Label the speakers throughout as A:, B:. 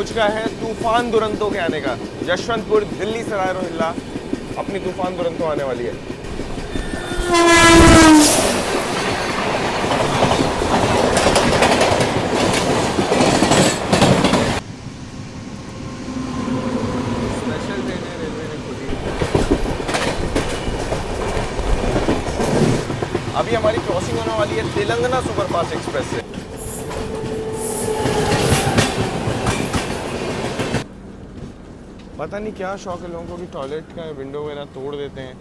A: हो चुका है तूफान दुरंतो के आने का। यशवंतपुर दिल्ली सराय रोहिल्ला अपनी तूफान दुरंतो आने वाली है। स्पेशल ट्रेनें रेलवे ने खोली। अभी हमारी क्रॉसिंग होने वाली है तेलंगाना सुपरफास्ट एक्सप्रेस से। पता नहीं क्या शौक है लोगों को कि टॉयलेट का विंडो वगैरह तोड़ देते हैं,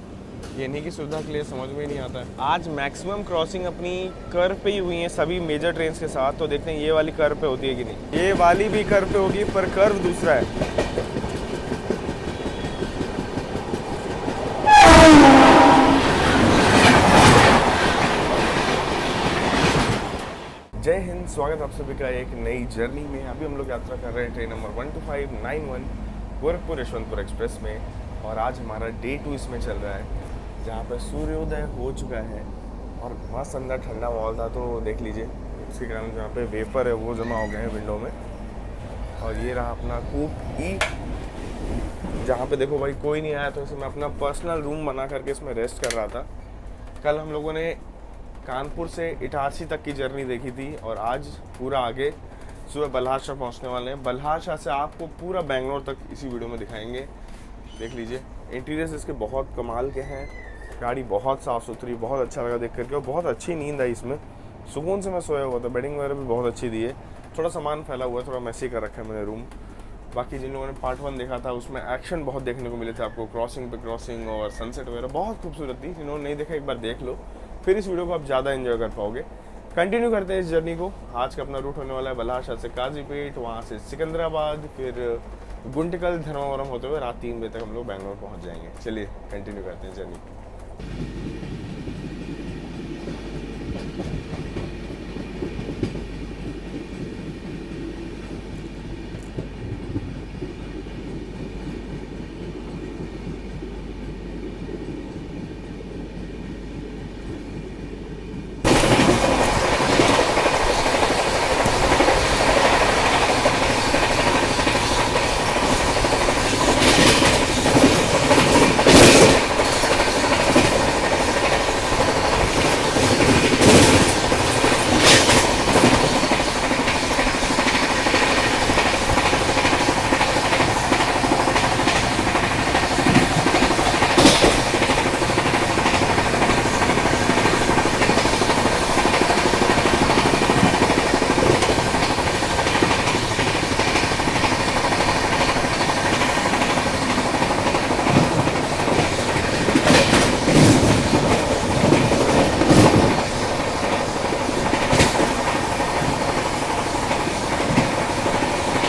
A: ये नहीं की सुविधा के लिए, समझ में ही नहीं आता है। आज मैक्सिमम क्रॉसिंग अपनी कर्व पे ही हुई हैं सभी मेजर ट्रेन के साथ, तो देखते हैं ये वाली कर्व पे होती है कि नहीं। ये वाली भी कर्व पे होगी पर कर्व दूसरा है। जय हिंद, स्वागत आप सभी का एक नई जर्नी में। अभी हम लोग यात्रा कर रहे हैं train number 12591 Gorakhpur Yesvantpur express में, और आज हमारा डे 2 इसमें चल रहा है, जहाँ पर सूर्योदय हो चुका है और मस्त अंदर ठंडा माहौल था। तो देख लीजिए इसके कारण जहाँ पे वेपर है वो जमा हो गए हैं विंडो में। और ये रहा अपना कूप ई, जहाँ पे देखो भाई कोई नहीं आया, तो इसमें अपना पर्सनल रूम बना करके इसमें रेस्ट कर रहा था। कल हम लोगों ने कानपुर से इटारसी तक की जर्नी देखी थी, और आज पूरा आगे सुबह बल्हारशाह पहुंचने वाले हैं। बल्हारशाह से आपको पूरा बेंगलोर तक इसी वीडियो में दिखाएंगे। देख लीजिए इंटीरियर्स इसके बहुत कमाल के हैं, गाड़ी बहुत साफ़ सुथरी, बहुत अच्छा लगा देख करके, और बहुत अच्छी नींद आई इसमें। सुकून से मैं सोया हुआ था, बेडिंग वगैरह भी बहुत अच्छी दी है। थोड़ा सामान फैला हुआ है, थोड़ा मैसी कर रखा है मैंने रूम। बाकी जिन लोगों ने पार्ट 1 देखा था उसमें एक्शन बहुत देखने को मिले थे आपको, क्रॉसिंग पे क्रॉसिंग और सनसेट वगैरह बहुत खूबसूरत थी। जिन्होंने नहीं देखा एक बार देख लो, फिर इस वीडियो को आप ज़्यादा एंजॉय कर पाओगे। कंटिन्यू करते हैं इस जर्नी को। आज का अपना रूट होने वाला है बल्हारशाह से काजीपेट, वहाँ से सिकंदराबाद, फिर गुंटकल धर्मावरम होते हुए रात 3 बजे तक हम लोग बेंगलोर पहुँच जाएंगे। चलिए कंटिन्यू करते हैं जर्नी।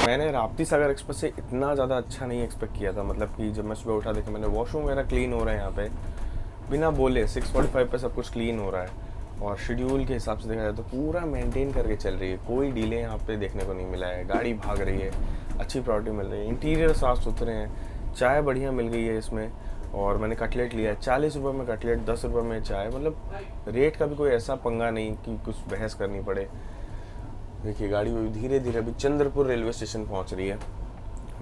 A: मैंने राप्ती सागर एक्सप्रेस से इतना ज़्यादा अच्छा नहीं एक्सपेक्ट किया था। मतलब कि जब मैं सुबह उठा देखा मैंने, वॉशरूम वगैरह क्लीन हो रहा है यहाँ पे, बिना बोले 6:45 पे सब कुछ क्लीन हो रहा है। और शेड्यूल के हिसाब से देखा जाए तो पूरा मेंटेन करके चल रही है, कोई डिले यहाँ पे देखने को नहीं मिला है। गाड़ी भाग रही है, अच्छी प्रायोरिटी मिल रही है, इंटीरियर साफ़ सुथरे हैं, चाय बढ़िया मिल गई है इसमें। और मैंने कटलेट लिया है 40 रुपये में कटलेट, 10 रुपये में चाय। मतलब रेट का भी कोई ऐसा पंगा नहीं कि कुछ बहस करनी पड़े। देखिए गाड़ी धीरे धीरे अभी चंद्रपुर रेलवे स्टेशन पहुंच रही है।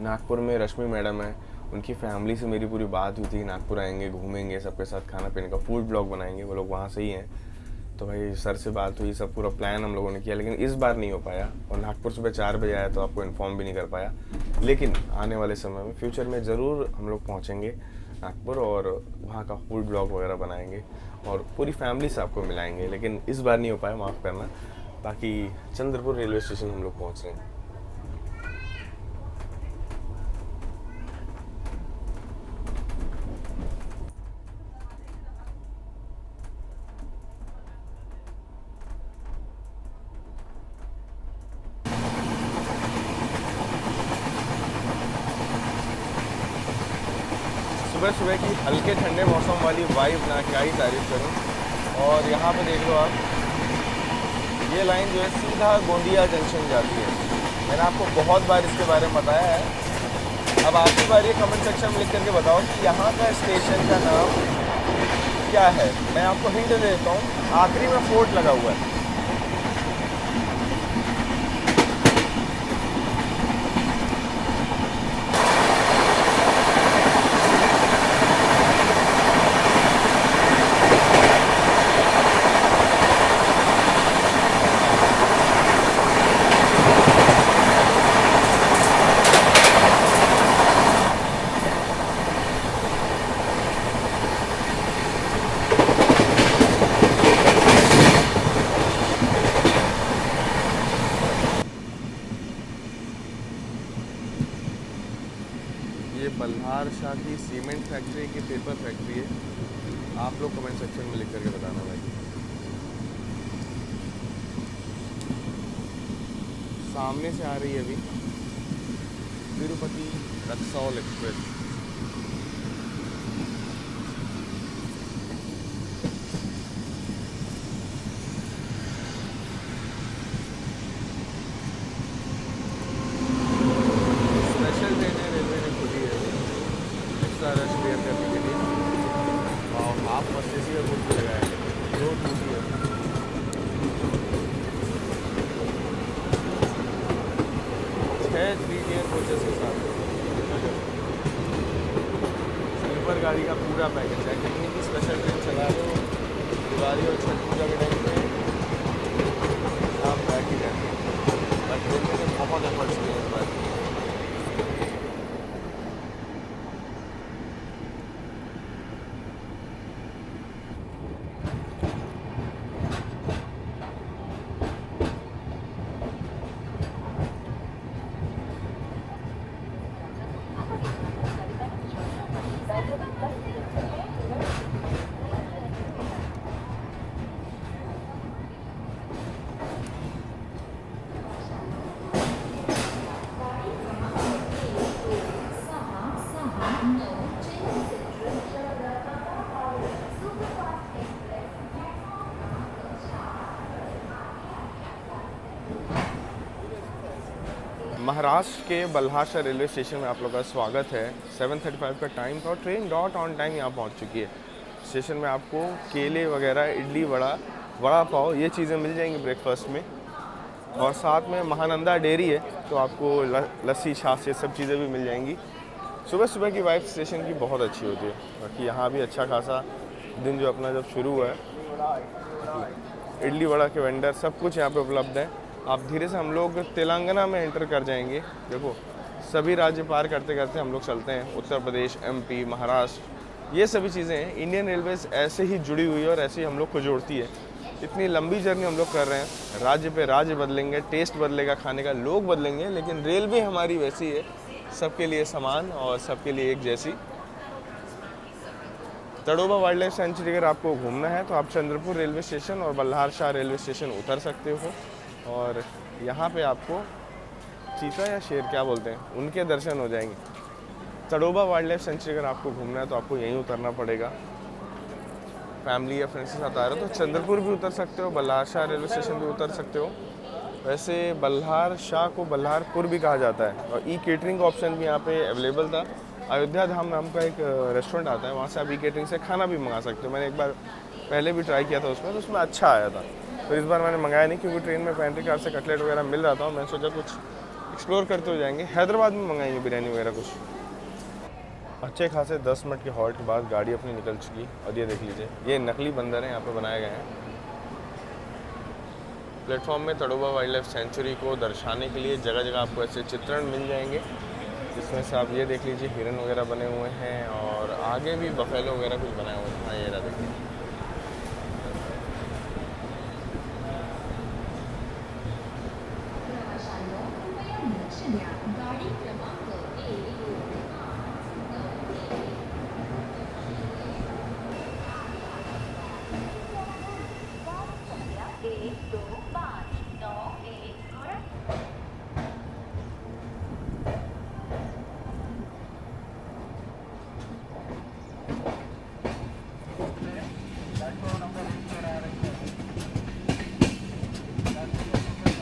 A: नागपुर में रश्मि मैडम है, उनकी फैमिली से मेरी पूरी बात हुई थी, नागपुर आएंगे, घूमेंगे, सबके साथ खाना पीने का फूड ब्लॉग बनाएंगे। वो लोग वहाँ से ही हैं, तो भाई सर से बात हुई, सब पूरा प्लान हम लोगों ने किया, लेकिन इस बार नहीं हो पाया। और नागपुर सुबह 4 बजे आया तो आपको इन्फॉर्म भी नहीं कर पाया। लेकिन आने वाले समय में फ्यूचर में ज़रूर हम लोग पहुँचेंगे नागपुर, और वहाँ का फूड ब्लॉग वगैरह बनाएंगे और पूरी फैमिली से आपको मिलाएंगे। लेकिन इस बार नहीं हो पाया, माफ़ करना। बाकी चंद्रपुर रेलवे स्टेशन हम लोग पहुंच रहे हैं। सुबह सुबह की हल्के ठंडे मौसम वाली वाइब ना, क्या ही तारीफ करूं। और यहाँ पे देख लो आप, ये लाइन जो है सीधा गोंदिया जंक्शन जाती है। मैंने आपको बहुत बार इसके बारे में बताया है। अब आपकी बारी है कमेंट सेक्शन में लिख करके बताओ कि यहाँ का स्टेशन का नाम क्या है। मैं आपको हिंट दे देता हूँ, आखिरी में फोर्ट लगा हुआ है। ये बल्हार शाह की सीमेंट फैक्ट्री की पेपर फैक्ट्री है? आप लोग कमेंट सेक्शन में लिख करके बताना भाई। सामने से आ रही है अभी तिरुपति रक्सौल एक्सप्रेस। स्पेशल ट्रेनें रेलवे ने खुली है एक्स्ट्रा रश क्लियर करने के लिए, और हाफ फर्स्ट एसी का कोच भी लगाया है, दो टूटी है। 6 3 टियर कोचेस के साथ स्लीपर गाड़ी का पूरा पैकेज है। कहीं भी स्पेशल ट्रेन चला रहे हो दिवाली और छठ पूजा के टाइम पे आप बैठ ही रहते हैं, बट रेलवे ने बहुत एफर्ट्स किए इस बार। महाराष्ट्र के बल्हारशाह रेलवे स्टेशन में आप लोग का स्वागत है। 7:35 का टाइम था और ट्रेन डॉट ऑन टाइम यहाँ पहुँच चुकी है। स्टेशन में आपको केले वगैरह, इडली वड़ा, वड़ा पाव, ये चीज़ें मिल जाएंगी ब्रेकफास्ट में। और साथ में महानंदा डेयरी है तो आपको लस्सी, छाछ, ये सब चीज़ें भी मिल जाएंगी। सुबह सुबह की वाइब स्टेशन की बहुत अच्छी होती है। बाकी यहाँ भी अच्छा खासा दिन जो अपना जब शुरू हुआ है, इडली वड़ा के वेंडर सब कुछ यहाँ पे उपलब्ध है। आप धीरे से हम लोग तेलंगाना में एंटर कर जाएंगे। देखो सभी राज्य पार करते करते हम लोग चलते हैं। उत्तर प्रदेश, MP, महाराष्ट्र, ये सभी चीज़ें हैं। इंडियन रेलवेज़ ऐसे ही जुड़ी हुई है और ऐसे ही हम लोग को जोड़ती है। इतनी लंबी जर्नी हम लोग कर रहे हैं। राज्य पे राज्य बदलेंगे, टेस्ट बदलेगा खाने का, लोग बदलेंगे, लेकिन रेलवे हमारी वैसी है, सबके लिए समान और सबके लिए एक जैसी। तड़ोबा वाइल्ड लाइफ सेंचुरी अगर आपको घूमना है तो आप चंद्रपुर रेलवे स्टेशन और बल्हारशाह रेलवे स्टेशन उतर सकते हो। और यहाँ पे आपको चीता या शेर क्या बोलते हैं, उनके दर्शन हो जाएंगे। तड़ोबा वाइल्ड लाइफ सेंचुरी अगर आपको घूमना है तो आपको यहीं उतरना पड़ेगा। फैमिली या फ्रेंड्स के साथ आ रहे हो तो चंद्रपुर भी उतर सकते हो, बल्हारशाह रेलवे स्टेशन भी उतर सकते हो। वैसे बल्हारशाह को बल्हारपुर भी कहा जाता है और ई-केटरिंग का ऑप्शन भी यहाँ पे अवेलेबल था। अयोध्या धाम नाम का एक रेस्टोरेंट आता है, वहाँ से आप ई-केटरिंग से खाना भी मंगा सकते हो। मैंने एक बार पहले भी ट्राई किया था उसमें, तो उसमें अच्छा आया था। तो इस बार मैंने मंगाया नहीं क्योंकि ट्रेन में पेंट्री कार से कटलेट वगैरह मिल रहा था और मैंने सोचा कुछ एक्सप्लोर करते हो जाएंगे। हैदराबाद में मंगाएंगे बिरयानी वगैरह कुछ। अच्छे खासे 10 मिनट के हॉल्ट के बाद गाड़ी अपनी निकल चुकी। और ये देख लीजिए, ये नकली बंदर हैं यहाँ पे बनाए गए हैं। प्लेटफॉर्म में तड़ोबा वाइल्ड लाइफ सेंचुरी को दर्शाने के लिए जगह जगह आपको ऐसे चित्रण मिल जाएंगे, जिसमें से आप ये देख लीजिए हिरन वगैरह बने हुए हैं और आगे भी बफेलो वगैरह कुछ बनाए हुए हैं। हाँ ये रहा देखिए।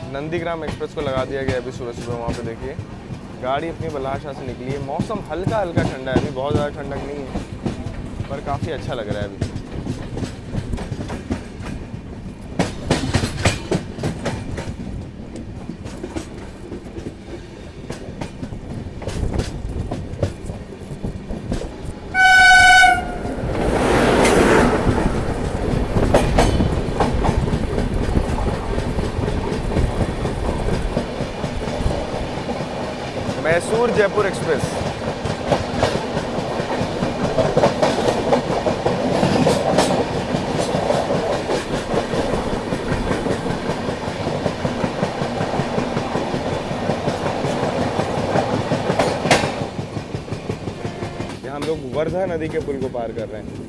A: नंदीग्राम एक्सप्रेस को लगा दिया गया अभी सुबह सुबह। वहाँ पे देखिए गाड़ी अपनी बल्हारशाह से निकली है। मौसम हल्का हल्का ठंडा है, अभी बहुत ज़्यादा ठंडक नहीं है, पर काफ़ी अच्छा लग रहा है अभी। मैसूर जयपुर एक्सप्रेस। यहाँ हम लोग वर्धा नदी के पुल को पार कर रहे हैं।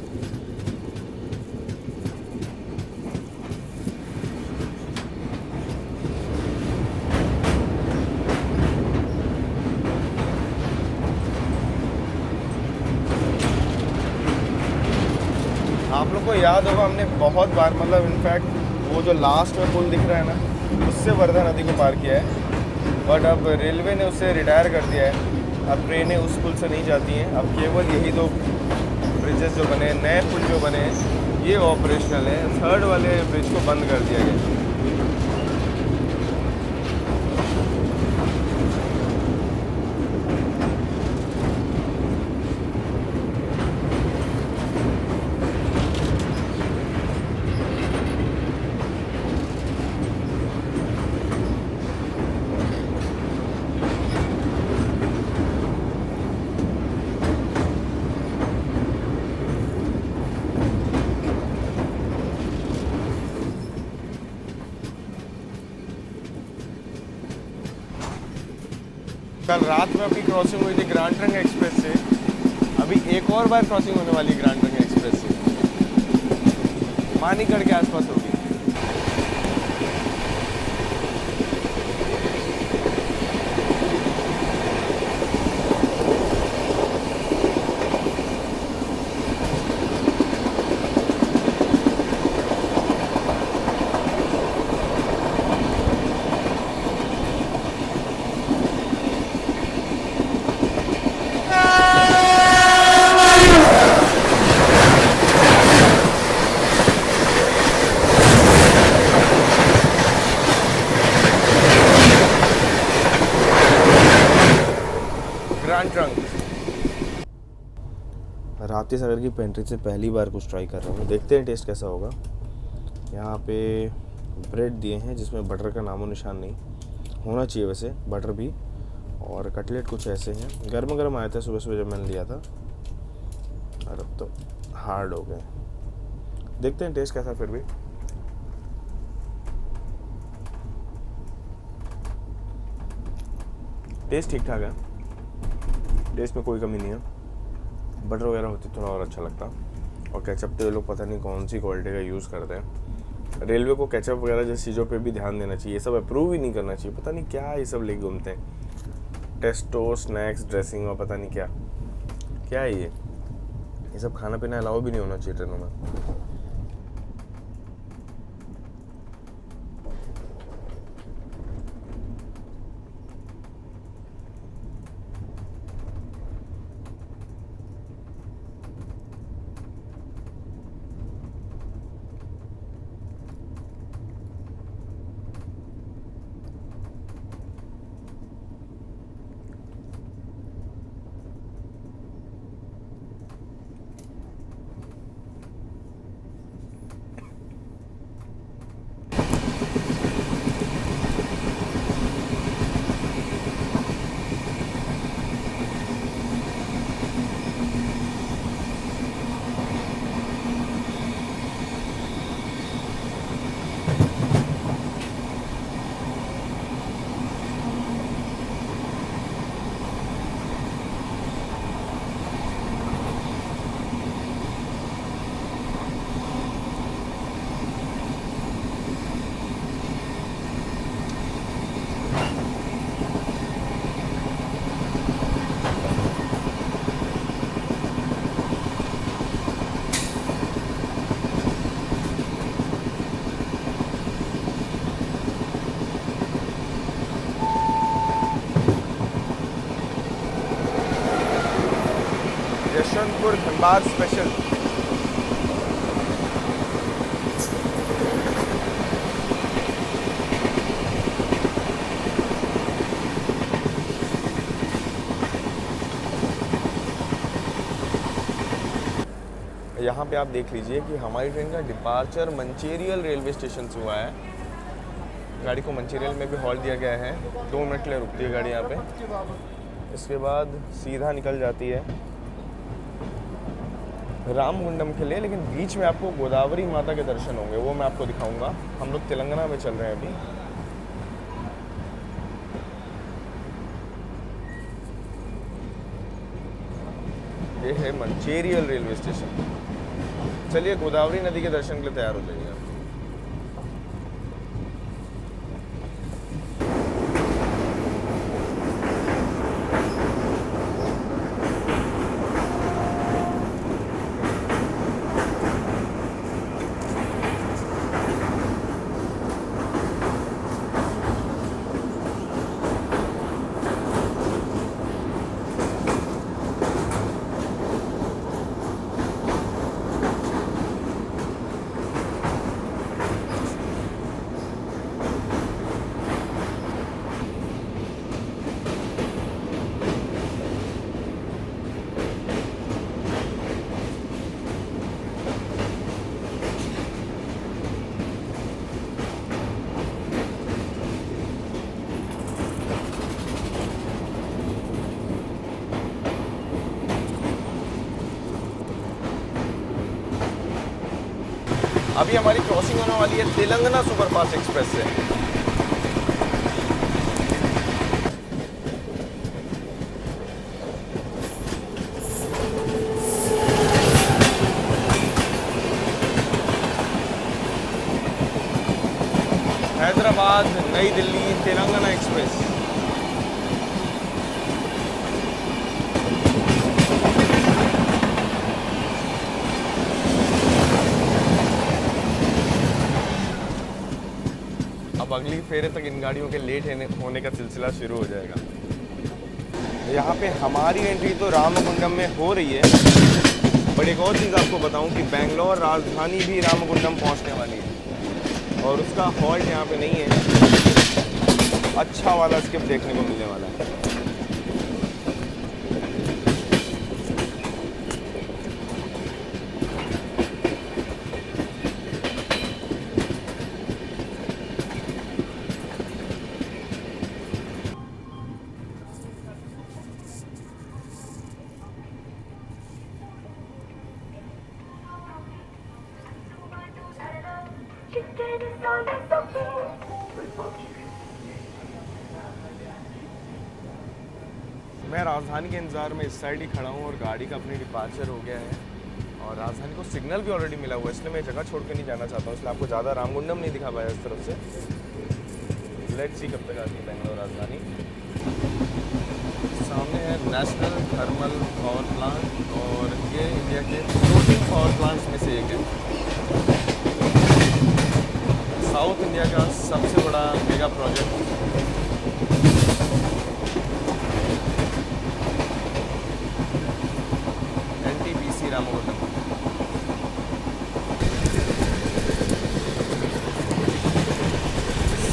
A: आप लोग को याद होगा हमने बहुत बार, मतलब इनफैक्ट वो जो लास्ट में पुल दिख रहा है ना, उससे वर्धा नदी को पार किया है। बट अब रेलवे ने उसे रिटायर कर दिया है। अब ट्रेनें उस पुल से नहीं जाती हैं। अब केवल यही दो ब्रिजेस जो बने, नए पुल जो बने, ये ऑपरेशनल है। थर्ड वाले ब्रिज को बंद कर दिया गया। कल रात में अपनी क्रॉसिंग हुई थी ग्रांड ट्रंक एक्सप्रेस से। अभी एक और बार क्रॉसिंग होने वाली है ग्रांड ट्रंक एक्सप्रेस से, मानीगढ़ के आसपास होगी। ग्रांड ट्रंक राप्ती सागर की पेंट्री से पहली बार कुछ ट्राई कर रहा हूँ, देखते हैं टेस्ट कैसा होगा। यहाँ पे ब्रेड दिए हैं जिसमें बटर का नामो निशान नहीं, होना चाहिए वैसे बटर भी। और कटलेट कुछ ऐसे हैं, गर्म गर्म आए थे सुबह सुबह जब मैंने लिया था, और अब तो हार्ड हो गए। देखते हैं टेस्ट कैसा। फिर भी टेस्ट ठीक ठाक है, टेस्ट में कोई कमी नहीं है। बटर वगैरह होती थोड़ा और अच्छा लगता। और केचप तो ये लोग पता नहीं कौन सी क्वालिटी का यूज़ करते हैं। रेलवे को केचप वगैरह जैसी चीज़ों पे भी ध्यान देना चाहिए, ये सब अप्रूव ही नहीं करना चाहिए। पता नहीं क्या ये सब लेके घूमते हैं, टेस्टो स्नैक्स ड्रेसिंग और पता नहीं क्या क्या है ये सब खाना पीना अलाउ भी नहीं होना चाहिए ट्रेनों में। यशवंतपुर धनबाद स्पेशल। यहाँ पे आप देख लीजिए कि हमारी ट्रेन का डिपार्चर मंचेरियल रेलवे स्टेशन से हुआ है। गाड़ी को मंचेरियल में भी हॉल्ट दिया गया है, 2 मिनट के लिए रुकती है गाड़ी यहाँ पे। इसके बाद सीधा निकल जाती है रामगुंडम के लिए, लेकिन बीच में आपको गोदावरी माता के दर्शन होंगे, वो मैं आपको दिखाऊंगा। हम लोग तेलंगाना में चल रहे हैं अभी। ये है मंचेरियल रेलवे स्टेशन। चलिए गोदावरी नदी के दर्शन के लिए तैयार हो जाइए। अभी हमारी क्रॉसिंग होने वाली है तेलंगाना सुपरफास्ट एक्सप्रेस से। हैदराबाद नई दिल्ली तेलंगाना एक्सप्रेस। अब अगली फेरे तक इन गाड़ियों के लेट होने का सिलसिला शुरू हो जाएगा। यहाँ पे हमारी एंट्री तो रामगुंडम में हो रही है, बट एक और चीज़ आपको बताऊँ कि बेंगलोर राजधानी भी रामगुंडम पहुँचने वाली है और उसका हॉल्ट यहाँ पे नहीं है। अच्छा वाला स्किप देखने को मिलने वाला है। मैं राजधानी के इंतज़ार में इस साइड ही खड़ा हूँ और गाड़ी का अपनी डिपार्चर हो गया है और राजधानी को सिग्नल भी ऑलरेडी मिला हुआ है, इसलिए मैं जगह छोड़ के नहीं जाना चाहता हूँ, इसलिए आपको ज़्यादा रामगुंडम नहीं दिखा पाया इस तरफ से। लेट्स सी कब तक आती है बेंगलोर राजधानी। सामने है नेशनल थर्मल पावर प्लांट और ये इंडिया के फ्लोटिंग पावर प्लांट्स में से एक है। साउथ इंडिया का सबसे बड़ा मेगा प्रोजेक्ट। NTPC रामगुंडम।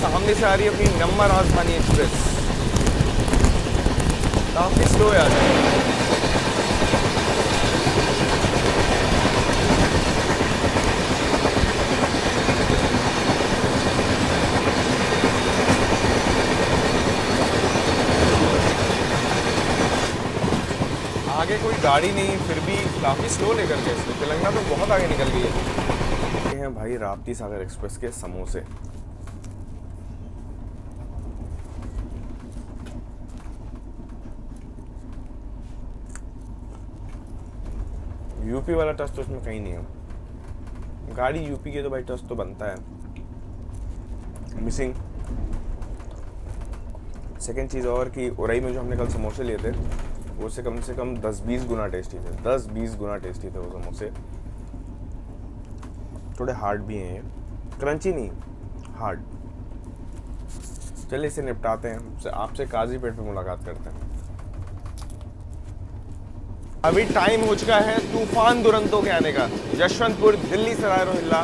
A: सामने से आ रही है अपनी नंबर राजधानी एक्सप्रेस, काफी स्लो है आज। आगे कोई गाड़ी नहीं, फिर भी काफ़ी स्लो लेकर के इसमें तेलंगाना तो बहुत आगे निकल गई है। ये हैं भाई राप्ती सागर एक्सप्रेस के समोसे। यूपी वाला टच तो इसमें कहीं नहीं है। गाड़ी यूपी की तो भाई टच तो बनता है मिसिंग। सेकेंड चीज़ और कि उरई में जो हमने कल समोसे लिए थे वो से कम 10-20 गुना टेस्टी थे। 10-20 गुना टेस्टी थे वो समोसे। थोड़े हार्ड भी हैं, क्रंची नहीं, हार्ड। चलिए इसे निपटाते हैं, आपसे काजी पेट पे मुलाकात करते हैं। अभी टाइम हो चुका है तूफान दुरंतो के आने का। यशवंतपुर दिल्ली सराय रोहिल्ला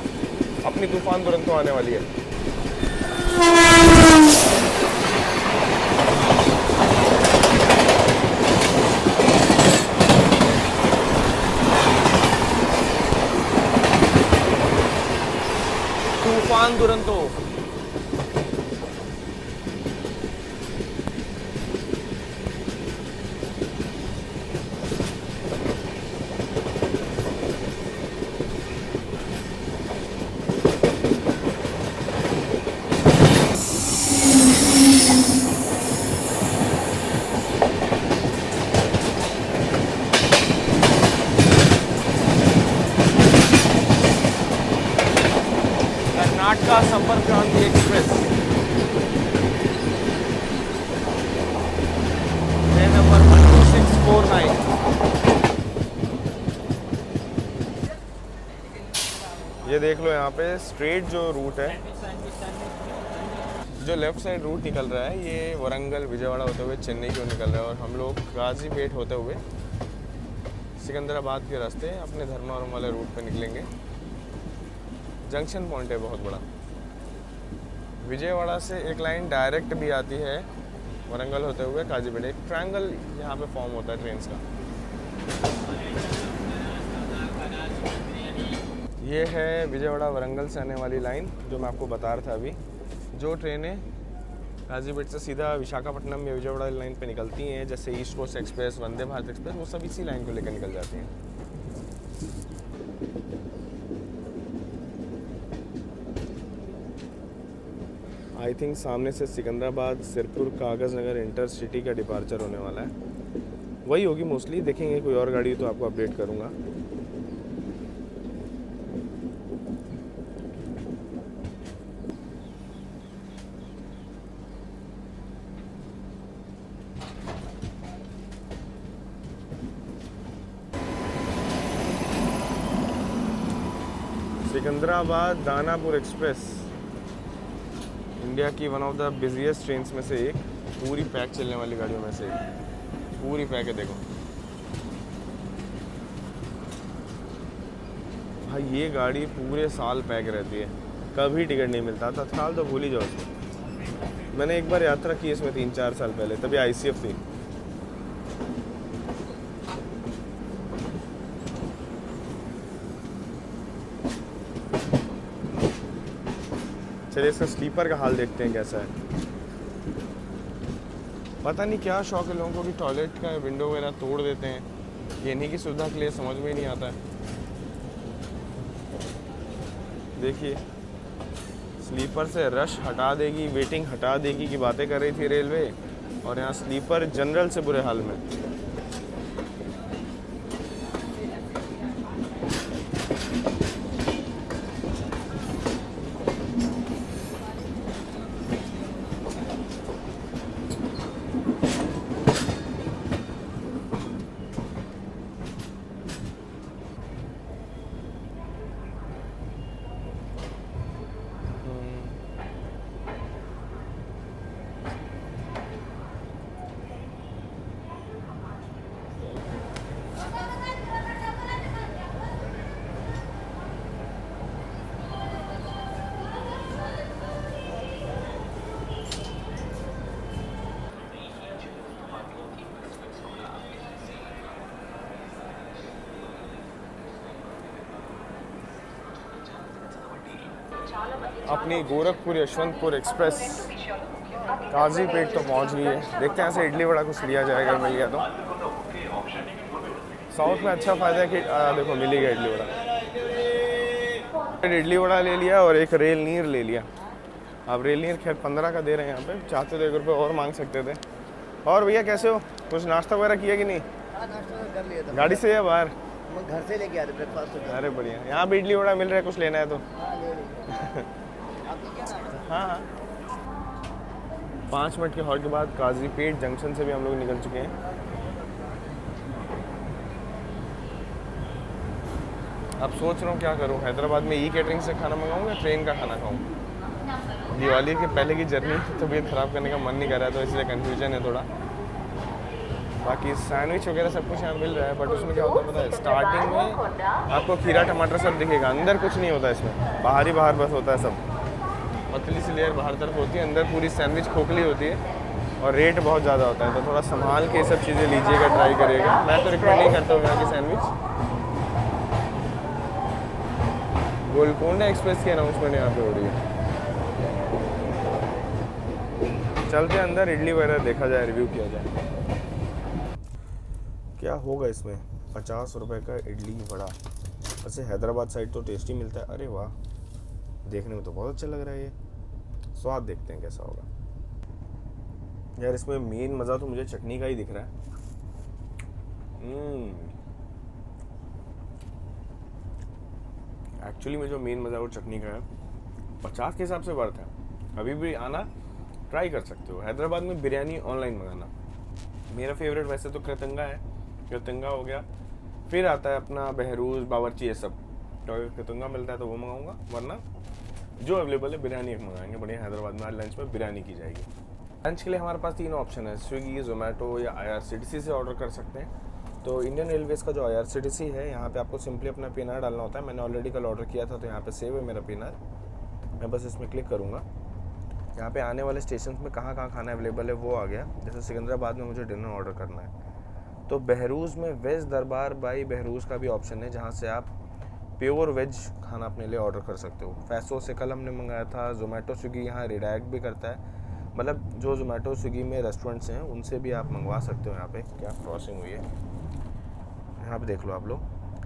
A: अपनी तूफान दुरंतो आने वाली है। तूफान दुरंतो। कर्नाटका संपर्क क्रांति एक्सप्रेस ट्रेन नंबर 12649। ये देख लो यहाँ पे स्ट्रेट जो रूट है, जो लेफ़्ट साइड रूट निकल रहा है ये वरंगल विजयवाड़ा होते हुए चेन्नई की ओर निकल रहा है, और हम लोग गाजीपेट होते हुए सिकंदराबाद के रास्ते अपने धर्मावरम वाले रूट पे निकलेंगे। जंक्शन पॉइंट है बहुत बड़ा। विजयवाड़ा से एक लाइन डायरेक्ट भी आती है वरंगल होते हुए काजीपेट। एक ट्रायंगल यहाँ पे फॉर्म होता है ट्रेन का। ये है विजयवाड़ा वरंगल से आने वाली लाइन जो मैं आपको बता रहा था अभी। जो ट्रेनें काजीपेट से सीधा विशाखापट्टनम या विजयवाड़ा लाइन पे निकलती हैं, जैसे east coast express, Vande Bharat express, वो सब इसी लाइन को लेकर निकल जाती हैं। आई थिंक सामने से सिकंदराबाद सिरपुर कागज़ नगर इंटरसिटी का डिपार्चर होने वाला है, वही होगी मोस्टली। देखेंगे कोई और गाड़ी तो आपको अपडेट करूँगा। सिकंदराबाद दानापुर एक्सप्रेस इंडिया की one of the busiest trains में से एक, पूरी पैक चलने वाली गाड़ियों में से एक। पूरी पैक है देखो भाई, ये गाड़ी पूरे साल पैक रहती है, कभी टिकट नहीं मिलता। तत्काल तो भूल ही जाओ उसको। मैंने एक बार यात्रा की इसमें 3-4 साल पहले, तभी ICF थी। चलिए इसका स्लीपर का हाल देखते हैं कैसा है। पता नहीं क्या शौक है लोगों को कि टॉयलेट का विंडो वगैरह तोड़ देते हैं, ये इन्हीं की सुविधा के लिए, समझ में ही नहीं आता है। देखिए स्लीपर से रश हटा देगी, वेटिंग हटा देगी की बातें कर रही थी रेलवे, और यहाँ स्लीपर जनरल से बुरे हाल में। अपनी गोरखपुर यशवंतपुर एक्सप्रेस काजीपेट तो पहुंच गई है। देखते हैं ऐसे इडली वड़ा कुछ लिया जाएगा, मिल गया तो। साउथ में अच्छा फ़ायदा है कि देखो मिल ही गया इडली वड़ा। इडली वड़ा ले लिया और एक रेल नीर ले लिया। अब रेल नीर खैर 15 का दे रहे हैं यहाँ पे, चाहते तो 1 रुपये और मांग सकते थे। और भैया कैसे हो, कुछ नाश्ता वगैरह किया कि नहीं?
B: नाश्ता कर लिया था।
A: गाड़ी से या बाहर?
B: घर से लेके आते ब्रेकफास्ट।
A: अरे बढ़िया, यहाँ भी इडली वड़ा मिल रहा है, कुछ लेना है तो। हाँ 5 मिनट के हॉल्ट के बाद काजीपेट जंक्शन से भी हम लोग निकल चुके हैं। अब सोच रहा हूँ क्या करूँ, हैदराबाद में कैटरिंग से खाना मंगाऊँ या ट्रेन का खाना खाऊँ। दिवाली के पहले की जर्नी तबीयत ख़राब करने का मन नहीं कर रहा है, तो इसलिए कन्फ्यूजन है थोड़ा। बाकी सैंडविच वगैरह सब कुछ यहाँ मिल रहा है, बट उसमें क्या होता है पता है, स्टार्टिंग में आपको खीरा टमाटर सब दिखेगा, अंदर कुछ नहीं होता इसमें, बाहर ही बाहर बस होता है सब। पतली सी लेयर बाहर तरफ होती है, अंदर पूरी सैंडविच खोखली होती है, और रेट बहुत ज़्यादा होता है, तो थोड़ा संभाल के सब चीज़ें लीजिएगा, ट्राई करिएगा। मैं तो रिकमेंड नहीं करता हूँ यहाँ की सैंडविच। गोलकोंडा एक्सप्रेस की अनाउंसमेंट यहाँ पे हो रही है। चलते अंदर, इडली वगैरह देखा जाए, रिव्यू किया जाए क्या होगा इसमें। 50 रुपये का इडली वड़ा। वैसे हैदराबाद साइड तो टेस्टी मिलता है। अरे वाह, देखने में तो बहुत अच्छा लग रहा है। ये स्वाद देखते हैं कैसा होगा। यार इसमें मेन मज़ा तो मुझे चटनी का ही दिख रहा है। एक्चुअली में जो मेन मज़ा वो चटनी का है। 50 के हिसाब से वर्थ है। अभी भी आना, ट्राई कर सकते हो। हैदराबाद में बिरयानी ऑनलाइन मंगाना। मेरा फेवरेट वैसे तो कृतंगा है, कृतंगा हो गया, फिर आता है अपना बहरूज, बावर्ची, ये सब। तो अगर कृतंगा मिलता है तो वो मंगाऊंगा, वरना जो अवेलेबल है बिरयानी एक मंगाएंगे। बढ़िया हैदराबाद में आज लंच में बिरयानी की जाएगी। लंच के लिए हमारे पास 3 ऑप्शन है, स्विगी, जोमेटो या IRCTC से ऑर्डर कर सकते हैं। तो इंडियन रेलवेज़ का जो IRCTC है, यहाँ पे आपको सिंपली अपना पिन डालना होता है। मैंने ऑलरेडी कल ऑर्डर किया था, तो यहाँ पे सेव है मेरा पिन। मैं बस इसमें क्लिक करूँगा। यहाँ पे आने वाले स्टेशन में कहाँ कहाँ खाना अवेलेबल है वो आ गया। जैसे सिकंदराबाद में मुझे डिनर ऑर्डर करना है, तो बहरूज में वेज दरबार बाई बहरूज का भी ऑप्शन है, जहाँ से आप प्योर वेज खाना अपने लिए ऑर्डर कर सकते हो। फैसो से कल हमने मंगाया था। जोमेटो स्विगी यहाँ रिडायरेक्ट भी करता है, मतलब जो जोमेटो स्विगी में रेस्टोरेंट्स हैं उनसे भी आप मंगवा सकते हो। यहाँ पे क्या क्रॉसिंग हुई है, यहाँ पे देख लो आप लोग,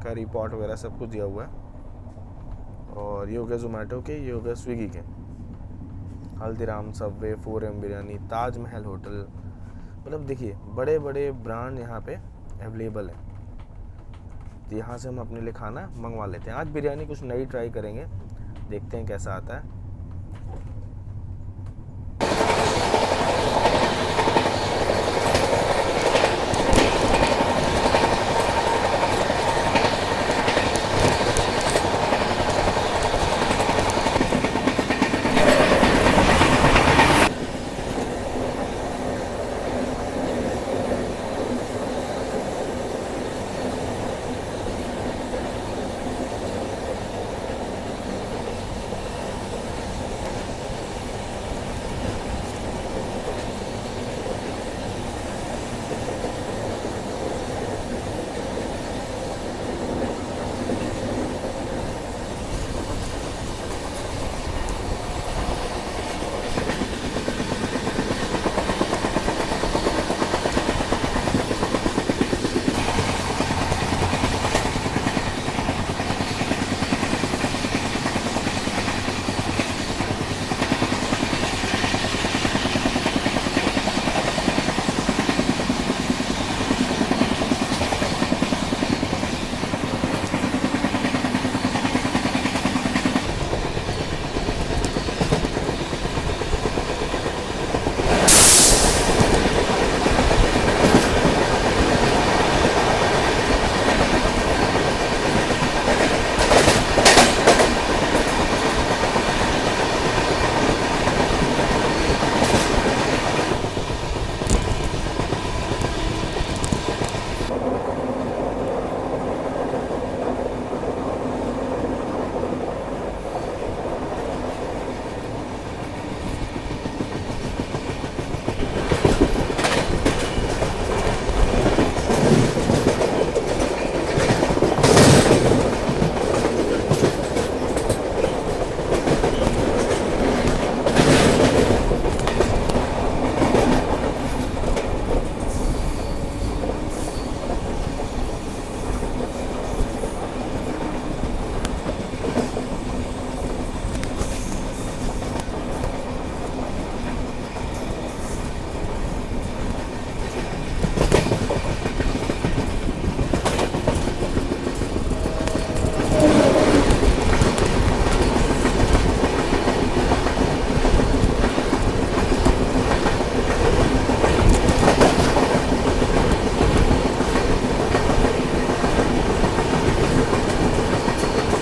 A: करी पॉट वगैरह सब कुछ दिया हुआ है। और ये हो गया जोमेटो के, ये हो गया स्विगी के। Haldiram, Subway, 4M biryani, Taj Mahal hotel, मतलब देखिए बड़े बड़े ब्रांड यहाँ पे अवेलेबल है। तो यहाँ से हम अपने लिए खाना मंगवा लेते हैं। आज बिरयानी कुछ नई ट्राई करेंगे, देखते हैं कैसा आता है।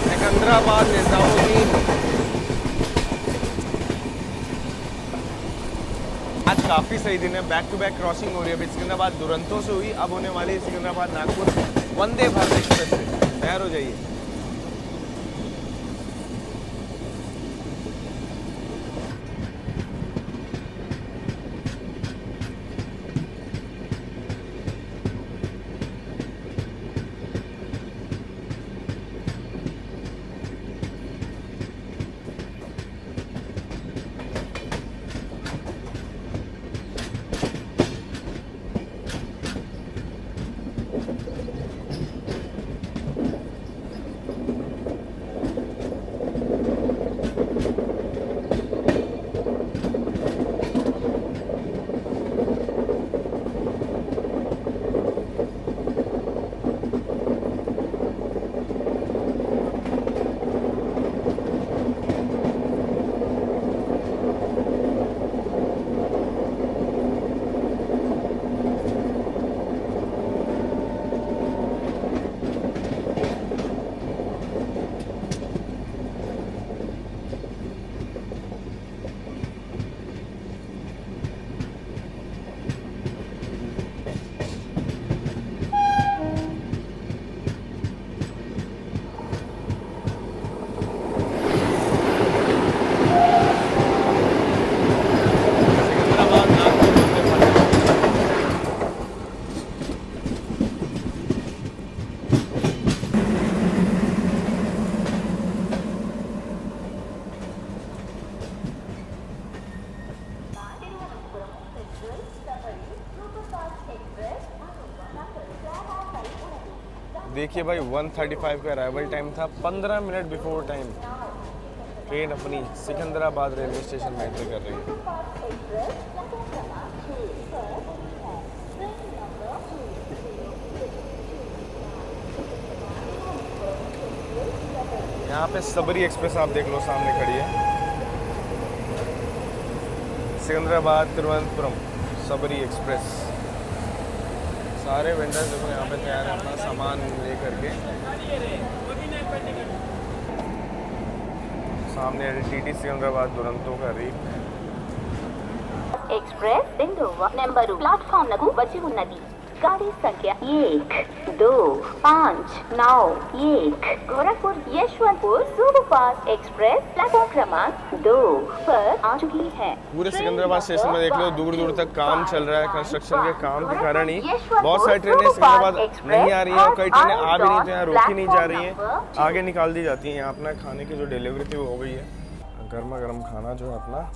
A: सिकंदराबाद, निजामुद्दीन। आज काफ़ी सही दिन है, बैक टू बैक क्रॉसिंग हो रही है। अभी सिकंदराबाद दुरंतो से हुई, अब होने वाली है सिकंदराबाद नागपुर वंदे भारत एक्सप्रेस से। तैयार हो जाइए। देखिए भाई 1:35 का अराइवल टाइम था, 15 मिनट बिफोर टाइम ट्रेन अपनी सिकंदराबाद रेलवे स्टेशन में एंट्री कर रही है। यहाँ पे सबरी एक्सप्रेस आप देख लो सामने खड़ी है, सिकंदराबाद तिरुवनंतपुरम सबरी एक्सप्रेस। सारे वेंडर्स देखो यहाँ पे तैयार हैं अपना सामान लेकर के। सामने टीटी सिकंदराबाद दुरंतो का रीक
C: एक्सप्रेस నెంబరు ప్లాట్ఫామ్లకు వచ్చి ఉన్నది. गाड़ी संख्या 1, 2, 5, 9, 1 Gorakhpur Yesvantpur superfast express platform क्रमांक 2 पर आ चुकी है।
A: पूरे सिकंदराबाद स्टेशन में देख लो दूर दूर तक काम चल रहा है। कंस्ट्रक्शन के काम के कारण ही बहुत सारी ट्रेनें सिकंदराबाद नहीं आ रही हैं और कई ट्रेनें आ भी नहीं तो यहाँ रोकी नहीं जा रही हैं, आगे निकाल दी जाती हैं। यहाँ अपना खाने की जो डिलीवरी थी वो हो गई है। गर्मा गर्म खाना जो है अपना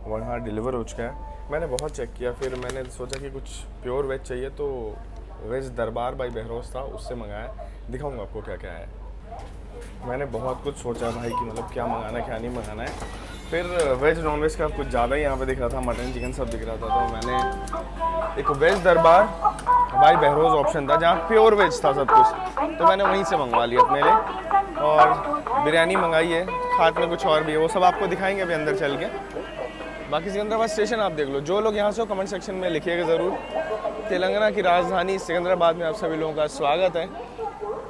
A: वहाँ डिलीवर हो चुका है। मैंने बहुत चेक किया, फिर मैंने सोचा कि कुछ प्योर वेज चाहिए तो वेज दरबार बाई बहरोज था, उससे मंगाया। दिखाऊंगा आपको क्या क्या है। मैंने बहुत कुछ सोचा भाई कि मतलब क्या मंगाना है क्या नहीं मंगाना है। फिर वेज नॉन वेज का कुछ ज़्यादा ही यहाँ पे दिख रहा था, मटन चिकन सब दिख रहा था, तो मैंने एक वेज दरबार बाई बहरोज ऑप्शन था जहाँ प्योर वेज था सब कुछ, तो मैंने वहीं से मंगवा लिया अपने लिए। और बिरयानी मंगाई है, साथ में कुछ और भी है, वो सब आपको दिखाएंगे अभी अंदर चल के। बाकी सिकंदराबाद स्टेशन आप देख लो। जो लोग यहाँ से हो कमेंट सेक्शन में लिखिएगा ज़रूर। तेलंगाना की राजधानी सिकंदराबाद में आप सभी लोगों का स्वागत है।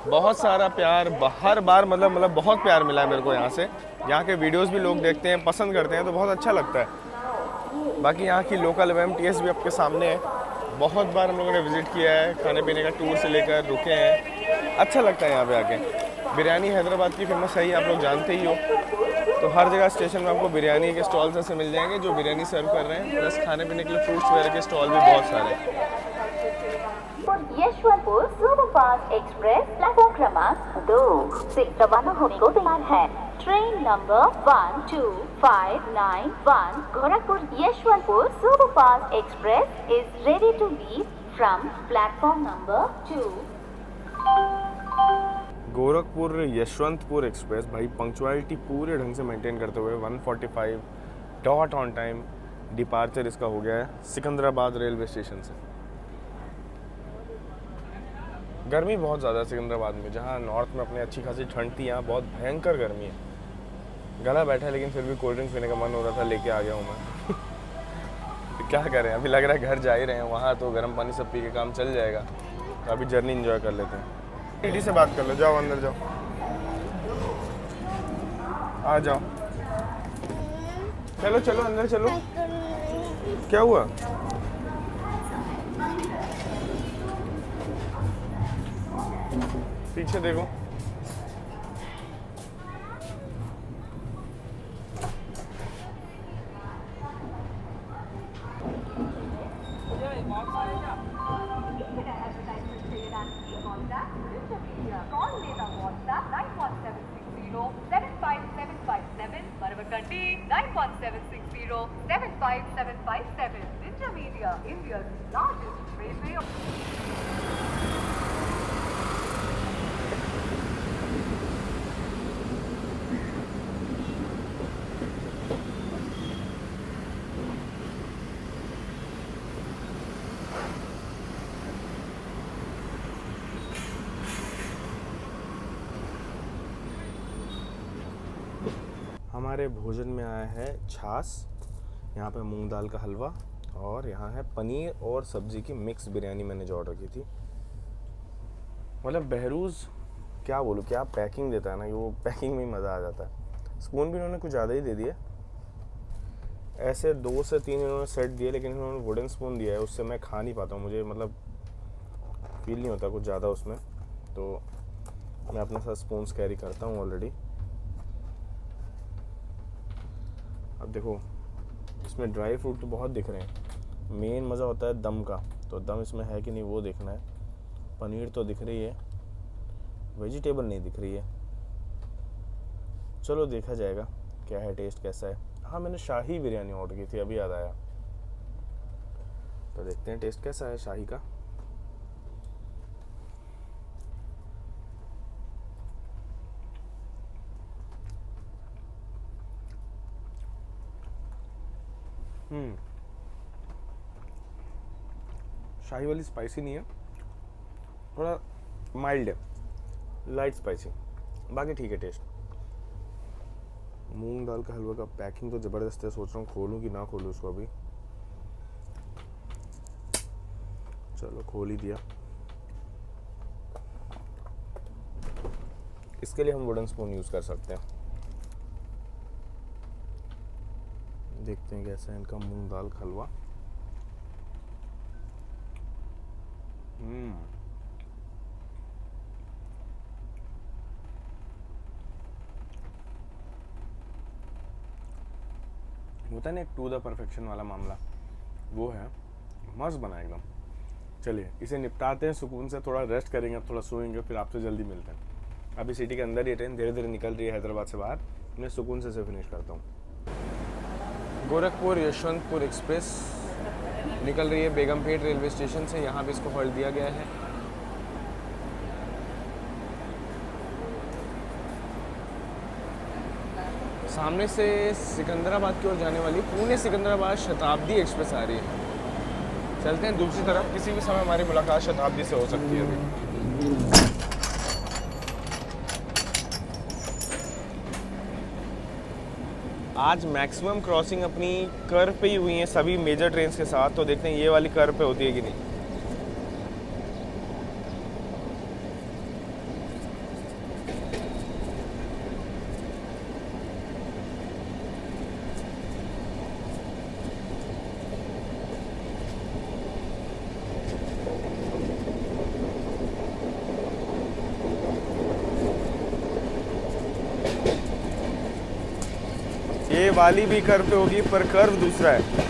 A: बहुत सारा प्यार हर बार मतलब बहुत प्यार मिला है मेरे को यहाँ से। यहाँ के वीडियोस भी लोग देखते हैं, पसंद करते हैं, तो बहुत अच्छा लगता है। बाकी यहाँ की लोकल एमटीएस भी आपके सामने है। बहुत बार हम लोगों ने विज़िट किया है, खाने पीने का टूर से लेकर रुके हैं, अच्छा लगता है यहाँ पे आके। बिरयानी हैदराबाद की फेमस है ही, आप लोग जानते ही हो। तो हर जगह स्टेशन में आपको बिरयानी के स्टॉल्स ऐसे मिल जाएंगे जो बिरयानी सर्व कर रहे हैं, प्लस खाने पीने के लिए फ्रूट्स वगैरह के स्टॉल भी बहुत सारे हैं।
C: यशवंतपुर सुपरफास्ट एक्सप्रेस प्लेटफॉर्म क्रमांक 2 से रवाना होने को तैयार है। Train number 12591 Gorakhpur Yesvantpur superfast express is ready to leave from platform number 2।
A: Gorakhpur Yesvantpur express भाई पंक्चुअलिटी पूरे ढंग से मेंटेन करते हुए 1:45 डॉट ऑन टाइम डिपार्चर इसका हो गया है सिकंदराबाद रेलवे स्टेशन से। गर्मी बहुत ज़्यादा है सिकंदराबाद में, जहाँ नॉर्थ में अपने अच्छी खासी ठंड थी, यहाँ बहुत भयंकर गर्मी है। गला बैठा है लेकिन फिर भी कोल्ड ड्रिंक पीने का मन हो रहा था, लेके आ गया हूँ मैं। क्या करें, अभी लग रहा है घर जा ही रहे हैं, वहाँ तो गर्म पानी सब पी के काम चल जाएगा। तो अभी जर्नी एंजॉय कर लेते हैं। टीटी से बात कर लो, जाओ अंदर जाओ, आ जाओ, चलो चलो अंदर चलो। क्या हुआ? पीछे देखो।
C: Ninja Media, India's largest railway.
A: हमारे भोजन में आया है छाछ, यहाँ पे मूंग दाल का हलवा, और यहाँ है पनीर और सब्जी की मिक्स बिरयानी मैंने जो ऑर्डर की थी। मतलब बहरोज क्या बोलूँ, क्या पैकिंग देता है ना, वो पैकिंग में ही मज़ा आ जाता है। स्पून भी इन्होंने कुछ ज़्यादा ही दे दिए, ऐसे 2 से 3 इन्होंने सेट दिए, लेकिन इन्होंने वुडन स्पून दिया है, उससे मैं खा नहीं पाता हूँ, मुझे मतलब फील नहीं होता कुछ ज़्यादा उसमें, तो मैं अपने साथ स्पून्स कैरी करता हूँ ऑलरेडी। अब देखो इसमें ड्राई फ्रूट तो बहुत दिख रहे हैं, मेन मज़ा होता है दम का, तो दम इसमें है कि नहीं वो देखना है। पनीर तो दिख रही है, वेजिटेबल नहीं दिख रही है, चलो देखा जाएगा क्या है, टेस्ट कैसा है। हाँ मैंने शाही बिरयानी ऑर्डर की थी, अभी याद आया, तो देखते हैं टेस्ट कैसा है शाही का। शाही वाली स्पाइसी नहीं है, थोड़ा माइल्ड है, लाइट स्पाइसी, बाकी ठीक है टेस्ट। मूंग दाल का हलवा का पैकिंग तो ज़बरदस्त है, सोच रहा हूँ खोलूँ कि ना खोलूँ इसको अभी। चलो खोल ही दिया। इसके लिए हम वुडन स्पून यूज़ कर सकते हैं। देखते हैं कैसा है इनका मूंग दाल का हलवा। होता है ना एक टू द परफेक्शन वाला मामला, वो है। मस्त बना एकदम। चलिए इसे निपटाते हैं सुकून से, थोड़ा रेस्ट करेंगे, थोड़ा सोएंगे, फिर आपसे जल्दी मिलते हैं। अभी सिटी के अंदर ही ट्रेन धीरे धीरे निकल रही है हैदराबाद से बाहर, मैं सुकून से फिनिश करता हूँ। गोरखपुर यशवंतपुर एक्सप्रेस निकल रही है बेगमपेट रेलवे स्टेशन से। यहाँ भी इसको हॉल्ट दिया गया है। सामने से सिकंदराबाद की ओर जाने वाली पुणे सिकंदराबाद शताब्दी एक्सप्रेस आ रही है। चलते हैं दूसरी तरफ, किसी भी समय हमारी मुलाकात शताब्दी से हो सकती है अभी। आज मैक्सिमम क्रॉसिंग अपनी कर्व पे ही हुई हैं सभी मेजर ट्रेन्स के साथ, तो देखते हैं ये वाली कर्व पे होती है कि नहीं। ये वाली भी कर्व पे होगी, पर कर्व दूसरा है।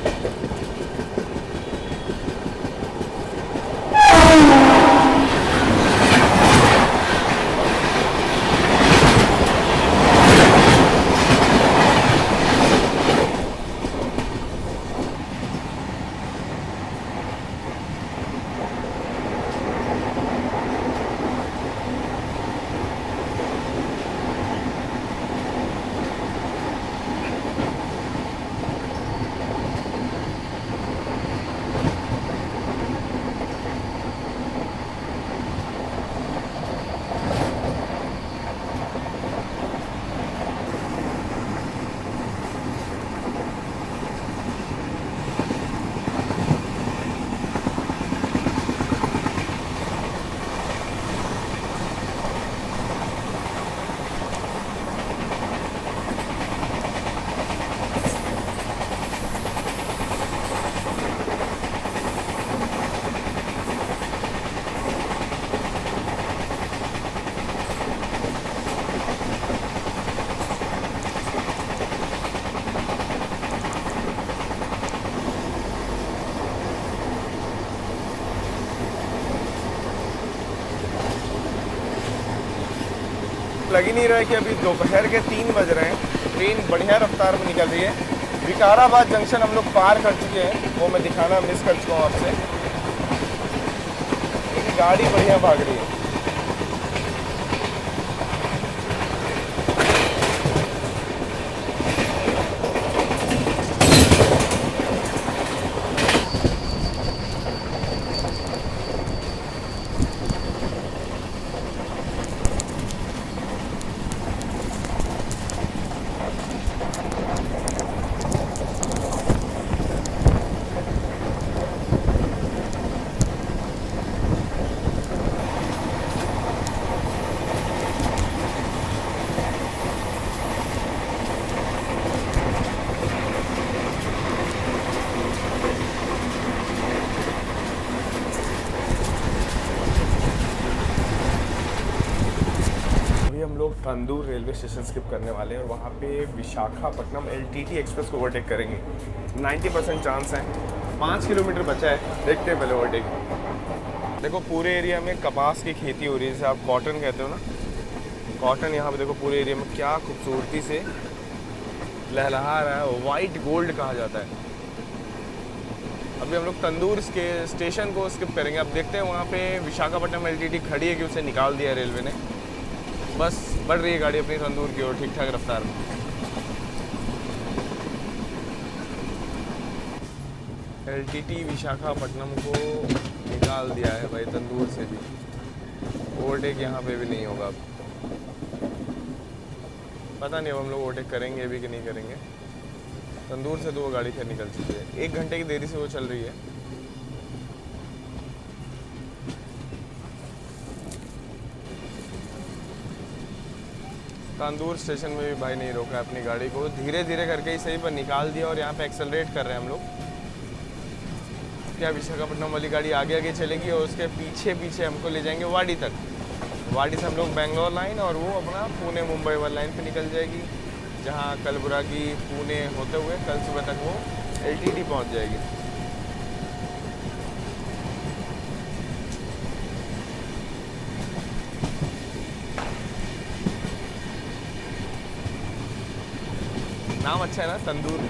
A: लग ही नहीं रहा है कि अभी दोपहर के 3 बज रहे हैं। ट्रेन बढ़िया रफ्तार में निकल रही है। विकाराबाद जंक्शन हम लोग पार कर चुके हैं, वो मैं दिखाना मिस कर चुका हूँ आपसे। लेकिन गाड़ी बढ़िया भाग रही है। तंदूर रेलवे स्टेशन स्किप करने वाले हैं और वहाँ पे विशाखापट्टनम LTT एक्सप्रेस को ओवरटेक करेंगे। 90% चांस है। 5 किलोमीटर बचा है, देखते हैं पहले ओवरटेक। देखो पूरे एरिया में कपास की खेती हो रही है, जैसे आप कॉटन कहते हो ना, कॉटन यहाँ पे देखो पूरे एरिया में क्या खूबसूरती से लहलहा रहा है। वाइट गोल्ड कहा जाता है। अभी हम लोग तंदूर के स्टेशन को स्किप करेंगे। अब देखते हैं वहाँ पे विशाखापट्टनम LTT खड़ी है कि उसे निकाल दिया रेलवे ने। बस बढ़ रही है गाड़ी अपनी तंदूर की ओर ठीक ठाक रफ्तार में। एलटीटी विशाखापट्टनम को निकाल दिया है भाई तंदूर से भी। ओवरटेक यहाँ पे भी नहीं होगा अब। पता नहीं अब हम लोग ओवरटेक करेंगे भी कि नहीं करेंगे। तंदूर से तो वो गाड़ी फिर निकल चुकी है, 1 घंटे की देरी से वो चल रही है। तंदूर स्टेशन में भी भाई नहीं रोका अपनी गाड़ी को, धीरे धीरे करके ही सही पर निकाल दिया और यहाँ पे एक्सेलरेट कर रहे हैं हम लोग। क्या विशाखापट्टनम वाली गाड़ी आगे आगे चलेगी और उसके पीछे पीछे हमको ले जाएंगे वाडी तक। वाडी से हम लोग बेंगलोर लाइन और वो अपना पुणे मुंबई वाली लाइन पे निकल जाएगी, जहाँ कलबुर्गी पुणे होते हुए कल सुबह तक वो एलटीटी पहुँच जाएगी। नाम अच्छा है ना, तंदूर।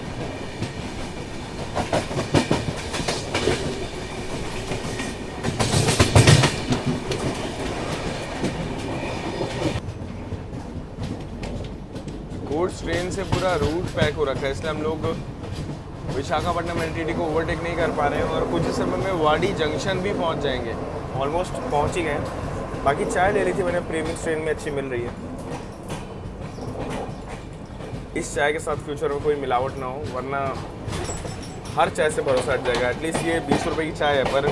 A: गुड्स ट्रेन से पूरा रूट पैक हो रखा है, इसलिए हम लोग विशाखापट्टनम एलटीटी को ओवरटेक नहीं कर पा रहे हैं और कुछ ही समय में वाडी जंक्शन भी पहुंच जाएंगे। ऑलमोस्ट पहुंच ही गए। बाकी चाय ले ली थी मैंने, प्रीमियम ट्रेन में अच्छी मिल रही है। इस चाय के साथ फ्यूचर में कोई मिलावट ना हो, वरना हर चाय से भरोसा हट जाएगा। एटलीस्ट ये 20 रुपये की चाय है, पर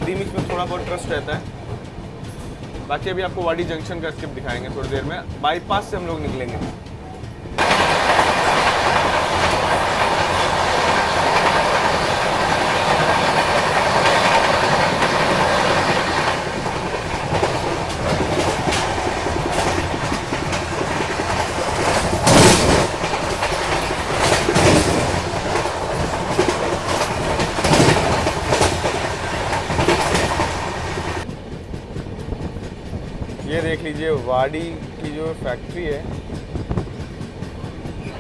A: प्रीमिक्स में थोड़ा बहुत ट्रस्ट रहता है। बाकी अभी आपको वाडी जंक्शन का स्किप दिखाएंगे थोड़ी देर में। बाईपास से हम लोग निकलेंगे। ये देख लीजिए वाडी की जो फैक्ट्री है,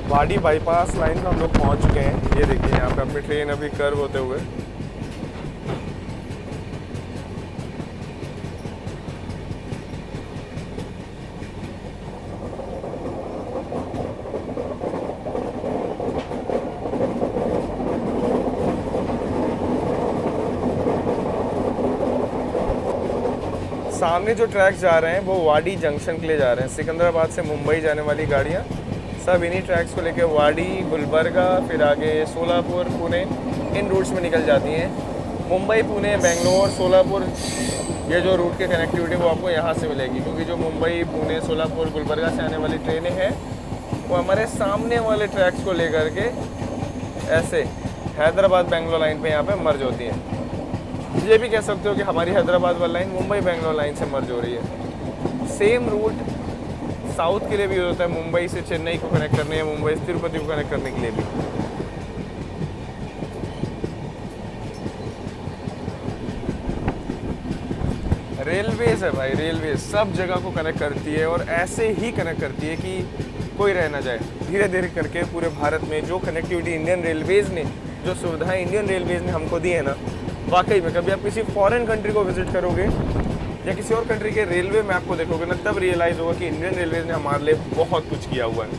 A: वाडी बाईपास लाइन में हम लोग पहुंच चुके हैं। ये देखिए यहाँ पे अपनी ट्रेन अभी कर्व होते हुए। सामने जो ट्रैक्स जा रहे हैं वो वाडी जंक्शन के लिए जा रहे हैं। सिकंदराबाद से मुंबई जाने वाली गाड़ियाँ सब इन्हीं ट्रैक्स को लेकर वाडी, गुलबर्गा, फिर आगे सोलापुर, पुणे, इन रूट्स में निकल जाती हैं। मुंबई, पुणे, बेंगलोर, सोलापुर, ये जो रूट की कनेक्टिविटी वो आपको यहाँ से मिलेगी, क्योंकि जो मुंबई, पुणे, सोलापुर, गुलबर्गा से आने वाली ट्रेनें हैं वो हमारे सामने वाले ट्रैक्स को लेकर के ऐसे हैदराबाद बेंगलोर लाइन पे यहाँ पे मर्ज होती हैं। ये भी कह सकते हो कि हमारी हैदराबाद वाली लाइन मुंबई बेंगलोर लाइन से मर्ज हो रही है। सेम रूट साउथ के लिए भी होता है, मुंबई से चेन्नई को कनेक्ट करने या मुंबई से तिरुपति को कनेक्ट करने के लिए भी। रेलवेज है भाई, रेलवे सब जगह को कनेक्ट करती है और ऐसे ही कनेक्ट करती है कि कोई रह ना जाए। धीरे धीरे करके पूरे भारत में जो कनेक्टिविटी इंडियन रेलवेज़ ने, जो सुविधाएं इंडियन रेलवेज़ ने हमको दी है ना, वाकई में कभी आप किसी फॉरेन कंट्री को विजिट करोगे या किसी और कंट्री के रेलवे में आपको देखोगे ना, तब रियलाइज़ होगा कि इंडियन रेलवेज़ ने हमारे लिए बहुत कुछ किया हुआ है।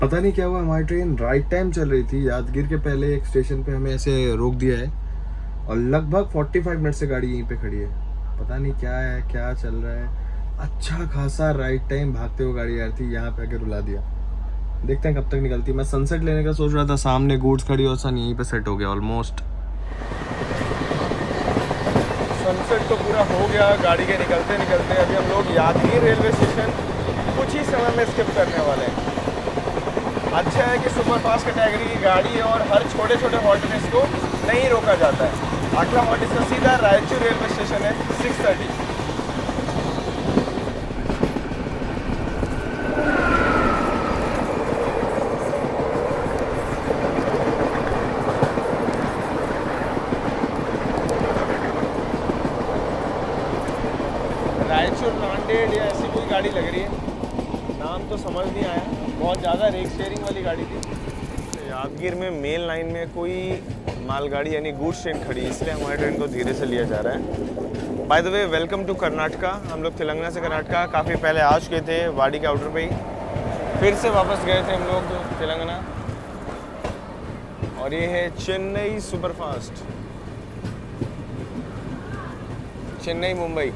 D: पता नहीं क्या हुआ, हमारी ट्रेन राइट टाइम चल रही थी। यादगीर के पहले एक स्टेशन पे हमें ऐसे रोक दिया है और लगभग 45 मिनट से गाड़ी यहीं पे खड़ी है। पता नहीं क्या है, क्या चल रहा है। अच्छा खासा राइट टाइम भागते हुए गाड़ी आ रही थी, यहाँ पे आके रुला दिया। देखते हैं कब तक निकलती है। मैं सनसेट लेने का सोच रहा था, सामने गुड्स खड़ी और सन यहीं पे सेट हो गया ऑलमोस्ट।
A: सनसेट तो पूरा हो गया गाड़ी के निकलते निकलते। अभी हम लोग यादगीर रेलवे स्टेशन कुछ ही समय में स्किप करने वाले हैं। अच्छा है कि सुपरफास्ट कैटेगरी की गाड़ी है और हर छोटे छोटे हॉल्ट में इसको नहीं रोका जाता है। अगला हॉल्ट इसका सीधा रायचूर रेलवे स्टेशन है 6:30। रायचूर नांदेड़ या ऐसी कोई गाड़ी लग रही है, नाम तो समझ नहीं आया। बहुत ज़्यादा रेक शेयरिंग वाली गाड़ी थी। यादगीर में मेन लाइन में कोई मालगाड़ी यानी गुड्स ट्रेन खड़ी, इसलिए हमारी ट्रेन को धीरे से लिया जा रहा है। By the way, welcome to Karnataka. हम लोग तेलंगाना से कर्नाटका काफ़ी पहले आ चुके थे, वाडी के आउटर पे ही। फिर से वापस गए थे हम लोग तेलंगाना और ये है चेन्नई सुपरफास्ट, चेन्नई मुंबई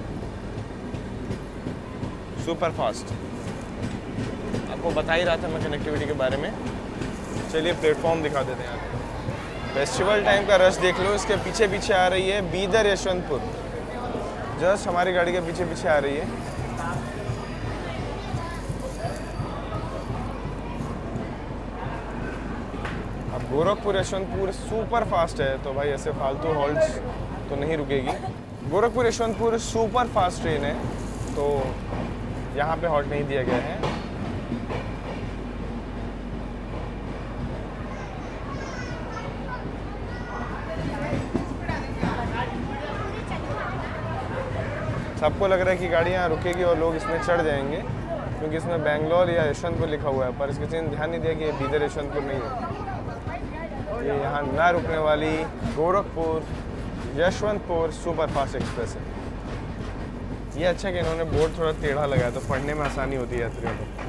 A: सुपरफास्ट। आपको बता ही रहा था मैं कनेक्टिविटी के बारे में। चलिए प्लेटफॉर्म दिखा देते हैं आपको। फेस्टिवल टाइम का रश देख लो, इसके पीछे पीछे आ रही है बीदर यशवंतपुर, जस्ट हमारी गाड़ी के पीछे पीछे आ रही है। अब गोरखपुर यशवंतपुर सुपर फास्ट है तो भाई ऐसे फालतू हॉल्ट्स तो नहीं रुकेगी। Gorakhpur Yesvantpur super fast train है तो यहाँ पे हॉल्ट नहीं दिया गया है। सबको लग रहा है कि गाड़ी यहाँ रुकेगी और लोग इसमें चढ़ जाएंगे क्योंकि इसमें बेंगलोर या यशवंतपुर लिखा हुआ है, पर इसके चीज़ ध्यान नहीं दिया कि ये बीदर यशवंतपुर नहीं है। ये यहाँ ना रुकने वाली गोरखपुर यशवंतपुर सुपरफास्ट एक्सप्रेस है। ये अच्छा है कि इन्होंने बोर्ड थोड़ा टेढ़ा लगाया तो पढ़ने में आसानी होती है यात्रियों को।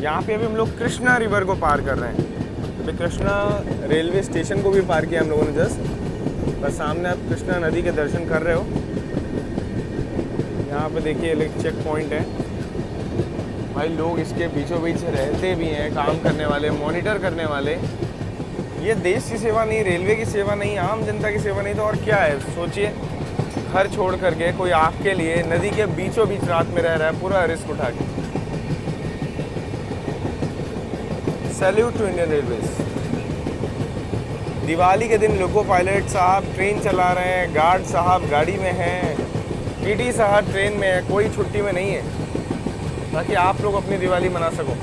A: यहाँ पे अभी हम लोग कृष्णा रिवर को पार कर रहे हैं। अभी कृष्णा रेलवे स्टेशन को भी पार किया हम लोगों ने जस्ट, बस सामने आप कृष्णा नदी के दर्शन कर रहे हो। यहाँ पे देखिए एक चेक पॉइंट है भाई, लोग इसके बीचों बीच रहते भी हैं, काम करने वाले, मॉनिटर करने वाले। ये देश की सेवा नहीं, रेलवे की सेवा नहीं, आम जनता की सेवा नहीं तो और क्या है। सोचिए घर छोड़ करके कोई आपके लिए नदी के बीचों बीच रात में रह रहा है पूरा रिस्क उठा के। Salute to Indian railways. Diwali के दिन लोको पायलट साहब ट्रेन चला रहे हैं, गार्ड साहब गाड़ी में हैं, टीटी साहब ट्रेन में है, कोई छुट्टी में नहीं है ताकि आप लोग अपनी दिवाली मना सको।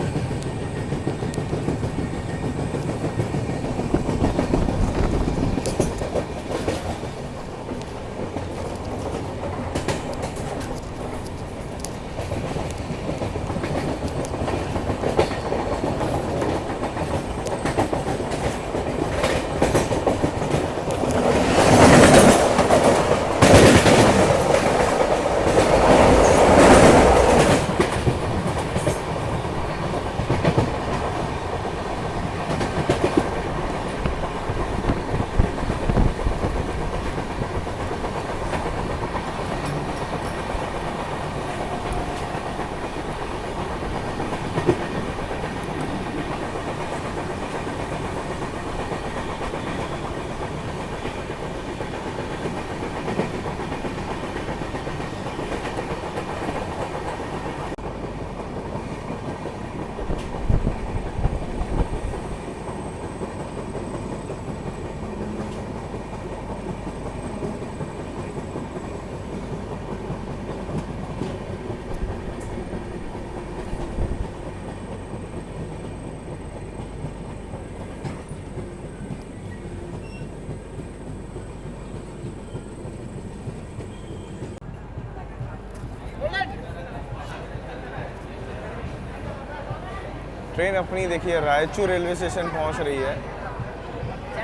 A: ट्रेन अपनी देखिए रायचूर रेलवे स्टेशन पहुंच रही है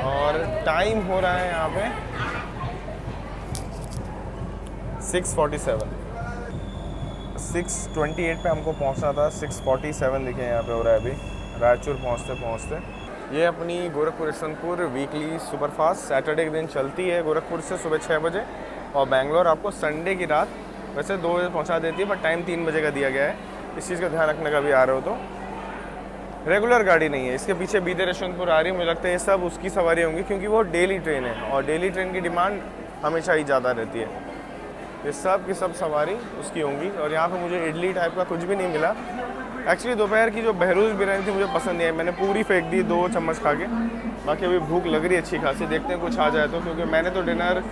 A: और टाइम हो रहा है यहाँ पे 6:47। 6:28 पे हमको पहुंचना था, 6:47 देखिए यहाँ पे हो रहा है अभी रायचूर पहुंचते पहुंचते। ये अपनी Gorakhpur Yesvantpur weekly superfast Saturday के दिन चलती है गोरखपुर से सुबह 6 बजे, और बेंगलोर आपको संडे की रात वैसे 2 बजे पहुँचा देती है, पर टाइम 3 बजे का दिया गया है। इस चीज़ का ध्यान रखने का भी आ रहे हो तो रेगुलर गाड़ी नहीं है। इसके पीछे बीदर यशवंतपुर आ रही है, मुझे लगता है ये सब उसकी सवारी होंगी क्योंकि वो डेली ट्रेन है और डेली ट्रेन की डिमांड हमेशा ही ज़्यादा रहती है। ये सब की सब सवारी उसकी होंगी। और यहाँ पे मुझे इडली टाइप का कुछ भी नहीं मिला। एक्चुअली दोपहर की जो बहरूज बिरयानी थी मुझे पसंद नहीं आई, मैंने पूरी फेंक दी 2 चम्मच खा के। बाकी अभी भूख लग रही है अच्छी खासी, देखते हैं कुछ आ जाए तो, क्योंकि मैंने तो डिनर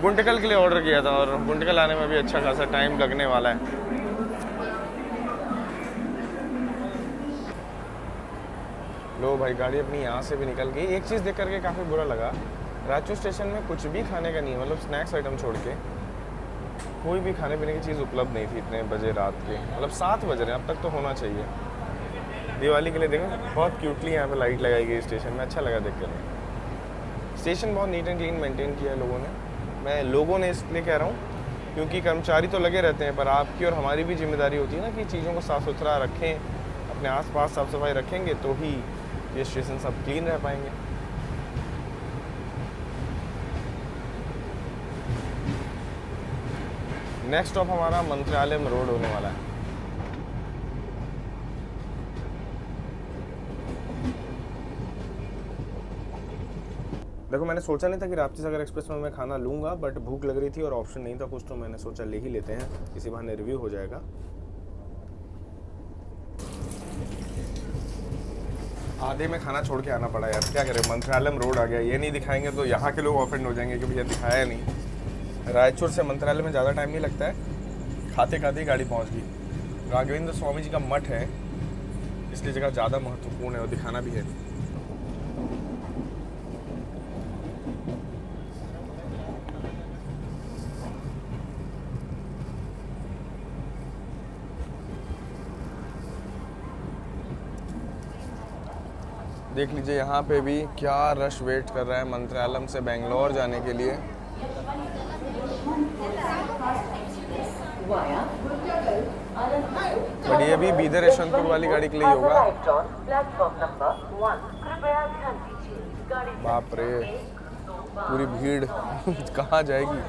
A: गुंटकल के लिए ऑर्डर किया था और गुंटकल आने में भी अच्छा खासा टाइम लगने वाला है। लो भाई गाड़ी अपनी यहाँ से भी निकल गई। एक चीज़ देख करके काफ़ी बुरा लगा, रायचूर स्टेशन में कुछ भी खाने का नहीं है, मतलब स्नैक्स आइटम छोड़ के कोई भी खाने पीने की चीज़ उपलब्ध नहीं थी इतने बजे रात के, मतलब 7 बज रहे हैं, अब तक तो होना चाहिए। दिवाली के लिए देखो बहुत क्यूटली यहाँ पे लाइट लगाई गई स्टेशन में, अच्छा लगा देख कर। स्टेशन बहुत नीट एंड क्लीन मेंटेन किया है लोगों ने। मैं लोगों ने इसलिए कह रहा हूँ क्योंकि कर्मचारी तो लगे रहते हैं, पर आपकी और हमारी भी जिम्मेदारी होती है ना कि चीज़ों को साफ़ सुथरा रखें, अपने आसपास साफ सफाई रखेंगे तो ही ये स्टेशन सब क्लीन रह पाएंगे। नेक्स्ट स्टॉप हमारा मंत्रालयम रोड होने वाला है। देखो मैंने सोचा नहीं था कि राप्ती सागर एक्सप्रेस में मैं खाना लूँगा, बट भूख लग रही थी और ऑप्शन नहीं था कुछ, तो मैंने सोचा ले ही लेते हैं, इसी बहाने रिव्यू हो जाएगा। आधे में खाना छोड़ के आना पड़ा यार, क्या करें, मंत्रालयम रोड आ गया, ये नहीं दिखाएंगे तो यहाँ के लोग ऑफेंड हो जाएंगे कि भैया दिखाया नहीं। रायचूर से मंत्रालय में ज़्यादा टाइम नहीं लगता है, खाते खाते ही गाड़ी पहुँच गई। राघवेंद्र स्वामी जी का मठ है, इसलिए जगह ज़्यादा महत्वपूर्ण है और दिखाना भी है। देख लीजिए यहाँ पे भी क्या रश वेट कर रहा है मंत्रालयम से बेंगलोर जाने के लिए। बट ये भी बीदर यशवंतपुर वाली गाड़ी के लिए होगा। बाप रे पूरी भीड़ कहाँ जाएगी।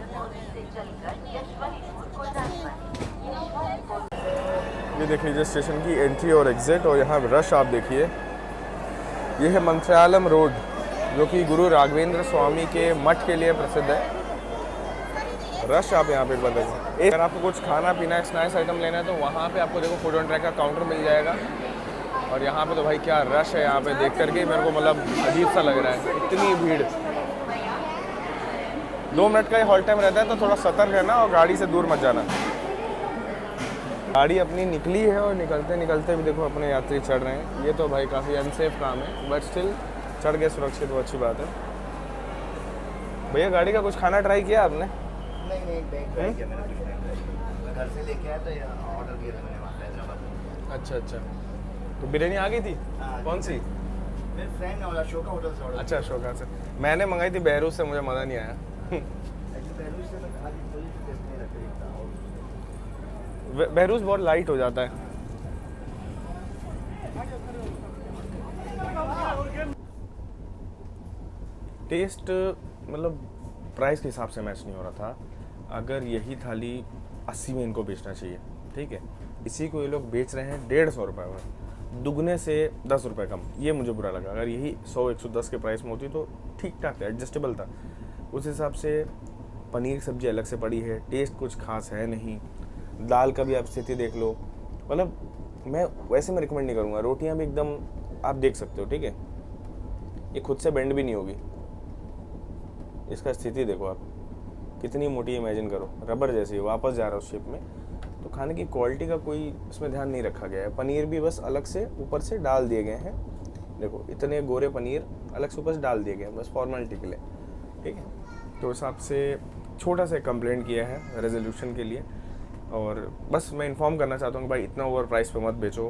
A: ये देख लीजिए स्टेशन की एंट्री और एग्जिट, और यहाँ रश आप देखिए। ये है मंत्रालयम रोड जो कि गुरु राघवेंद्र स्वामी के मठ के लिए प्रसिद्ध है। रश आप यहाँ पे बदल, अगर आपको कुछ खाना पीना स्नैक्स आइटम लेना है तो वहाँ पे आपको देखो फूड एंड ट्रैक का काउंटर मिल जाएगा। और यहाँ पे तो भाई क्या रश है, यहाँ पे देख करके मेरे को मतलब अजीब सा लग रहा है, इतनी भीड़। 2 मिनट का ही हॉल्ट टाइम रहता है तो थोड़ा सतर्क रहना और गाड़ी से दूर मत जाना। गाड़ी अपनी निकली है और निकलते निकलते भी देखो अपने यात्री चढ़ रहे हैं। ये तो भाई काफ़ी अनसेफ काम है, बट स्टिल चढ़ गए सुरक्षित, वो अच्छी बात है। भैया गाड़ी का कुछ खाना ट्राई किया आपने?
B: नहीं ट्राई किया मैंने, कुछ नहीं ट्राई किया। घर से लेके आया तो ऑर्डर किया था मैंने वहाँ हैदराबाद।
A: अच्छा, तो बिरयानी आ गई थी? कौन सी?
B: मेरे फ्रेंड ने अशोका होटल से ऑर्डर।
A: अच्छा अशोका से। मैंने मंगाई थी बहरूच से, मुझे मज़ा नहीं आया। बहरूच बहुत लाइट हो जाता है। टेस्ट मतलब प्राइस के हिसाब से मैच नहीं हो रहा था। अगर यही थाली 80 में इनको बेचना चाहिए, ठीक है, इसी को ये लोग बेच रहे हैं 150 रुपये में, दुगने से 10 रुपये कम। ये मुझे बुरा लगा। अगर यही 100-110 के प्राइस में होती तो ठीक ठाक था, एडजस्टेबल था। उस हिसाब से पनीर की सब्जी अलग से पड़ी है, टेस्ट कुछ खास है नहीं। दाल का भी आप स्थिति देख लो, मतलब मैं वैसे में रिकमेंड नहीं करूँगा। रोटियां भी एकदम आप देख सकते हो, ठीक है, ये खुद से बेंड भी नहीं होगी। इसका स्थिति देखो आप, कितनी मोटी, इमेजिन करो, रबर जैसी, वापस जा रहा है उस शेप में। तो खाने की क्वालिटी का कोई इसमें ध्यान नहीं रखा गया है। पनीर भी बस अलग से ऊपर से डाल दिए गए हैं, देखो इतने गोरे पनीर अलग से ऊपर से डाल दिए गए हैं, बस फॉर्मेलिटी के लिए, ठीक है। तो हिसाब से छोटा सा कंप्लेंट किया है रेजोल्यूशन के लिए। और बस मैं इन्फॉर्म करना चाहता हूँ कि भाई इतना ओवर प्राइस पे मत बेचो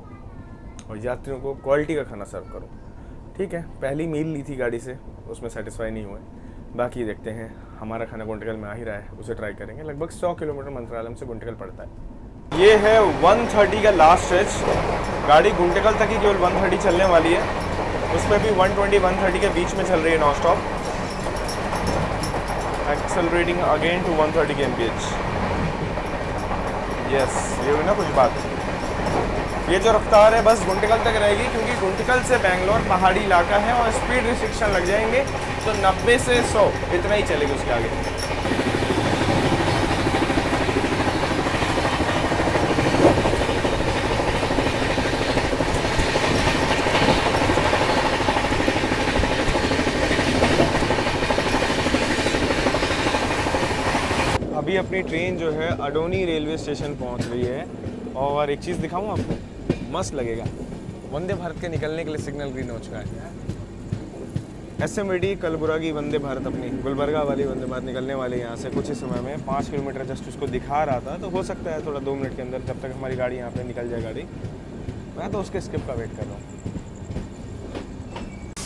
A: और यात्रियों को क्वालिटी का खाना सर्व करो, ठीक है। पहली मील ली थी गाड़ी से, उसमें सेटिस्फाई नहीं हुए। बाकी देखते हैं, हमारा खाना गुंटकल में आ ही रहा है, उसे ट्राई करेंगे। लगभग 100 किलोमीटर मंत्रालयम से गुंटकल पड़ता है। ये है 130 का लास्ट स्ट्रेच। गाड़ी गुंटकल तक ही केवल 130 चलने वाली है, उसमें भी 120-130 के बीच में चल रही है non stop. Accelerating again to 130 kmph। Yes, ये हुई ना कुछ बात। ये जो रफ्तार है बस गुंटकल तक रहेगी, क्योंकि गुंटकल से बेंगलोर पहाड़ी इलाका है और स्पीड रिस्ट्रिक्शन लग जाएंगे, तो 90 से 100 इतना ही चलेगी उसके आगे। अभी अपनी ट्रेन जो है अडोनी रेलवे स्टेशन पहुंच रही है। और एक चीज़ दिखाऊं आपको, मस्त लगेगा। वंदे भारत के निकलने के लिए सिग्नल ग्रीन हो चुका है। SMD कलबुर्गी वंदे भारत, अपनी गुलबर्गा वाली वंदे भारत निकलने वाली है यहाँ से कुछ ही समय में। 5 किलोमीटर जस्ट उसको दिखा रहा था, तो हो सकता है थोड़ा 2 मिनट के अंदर, जब तक हमारी गाड़ी यहाँ पे निकल जाए गाड़ी, मैं तो उसके स्किप का वेट कर रहा हूँ।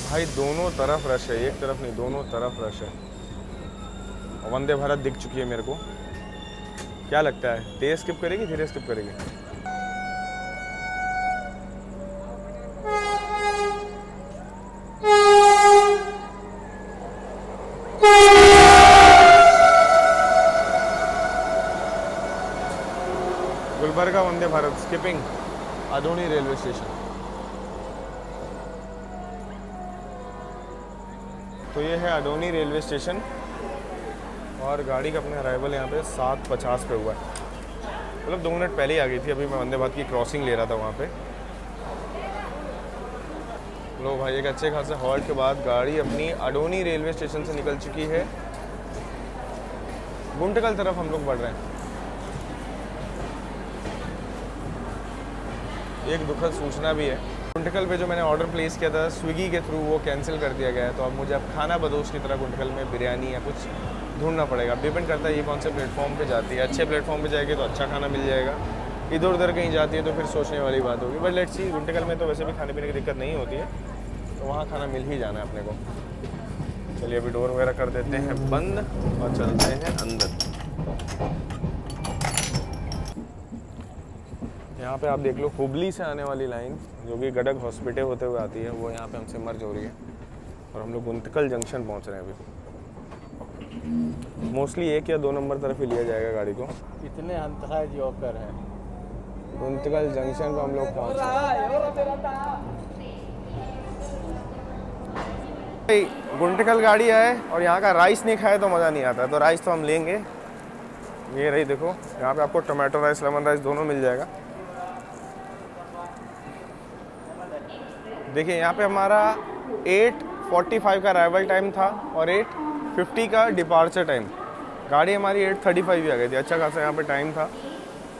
A: भाई दोनों तरफ रश है, एक तरफ नहीं, दोनों तरफ रश है। और वंदे भारत दिख चुकी है मेरे को। क्या लगता है, तेज स्किप करेगी, धीरे स्किप करेगी? Gulbarga Vande Bharat skipping Adoni railway station. तो ये है अडोनी रेलवे स्टेशन और गाड़ी का अपने अराइवल यहाँ पे 7:50 पे हुआ है, मतलब 2 मिनट पहले ही आ गई थी। अभी मैं वंदे भारत की क्रॉसिंग ले रहा था वहाँ पे। लो भाई, एक अच्छे खासे हॉल्ट के बाद गाड़ी अपनी अडोनी रेलवे स्टेशन से निकल चुकी है। गुंटकल तरफ हम लोग बढ़ रहे हैं। एक दुखद सूचना भी है, गुंटकल पे जो मैंने ऑर्डर प्लेस किया था स्विगी के थ्रू, वो कैंसिल कर दिया गया है। तो अब मुझे अब खाना बदोश की तरह गुंटकल में बिरयानी या कुछ ढूंढना पड़ेगा। डिपेंड करता है ये कौन से प्लेटफॉर्म पे जाती है। अच्छे प्लेटफॉर्म पे जाएगी तो अच्छा खाना मिल जाएगा, इधर उधर कहीं जाती है तो फिर सोचने वाली बात होगी। बट लेट्स सी, गुंटकल में तो वैसे भी खाने पीने की दिक्कत नहीं होती है, तो वहाँ खाना मिल ही जाना है अपने को। चलिए अभी डोर वगैरह कर देते हैं बंद और चलते हैं अंदर। यहाँ पे आप देख लो, हुबली से आने वाली लाइन जो कि गडक हॉस्पिटल होते हुए आती है, वो यहाँ पे हमसे मर्ज हो रही है और हम लोग गुंतकल जंक्शन पहुँच रहे हैं अभी। मोस्टली 1 या 2 नंबर तरफ ही लिया जाएगा गाड़ी को।
E: इतने अंतराय जोकर है।
A: गुंतकल जंक्शन पर हम लोग पहुँच रहे हैं। गुंटकल गाड़ी है और यहाँ का राइस नहीं खाए तो मज़ा नहीं आता, तो राइस तो हम लेंगे। ये रही देखो, यहाँ पे आपको टोमेटो राइस, लेमन राइस दोनों मिल जाएगा। देखिए यहाँ पे हमारा 8:45 का अराइवल टाइम था और 8:50 का डिपार्चर टाइम। गाड़ी हमारी 8:35 भी आ गई थी, अच्छा खासा यहाँ पे टाइम था।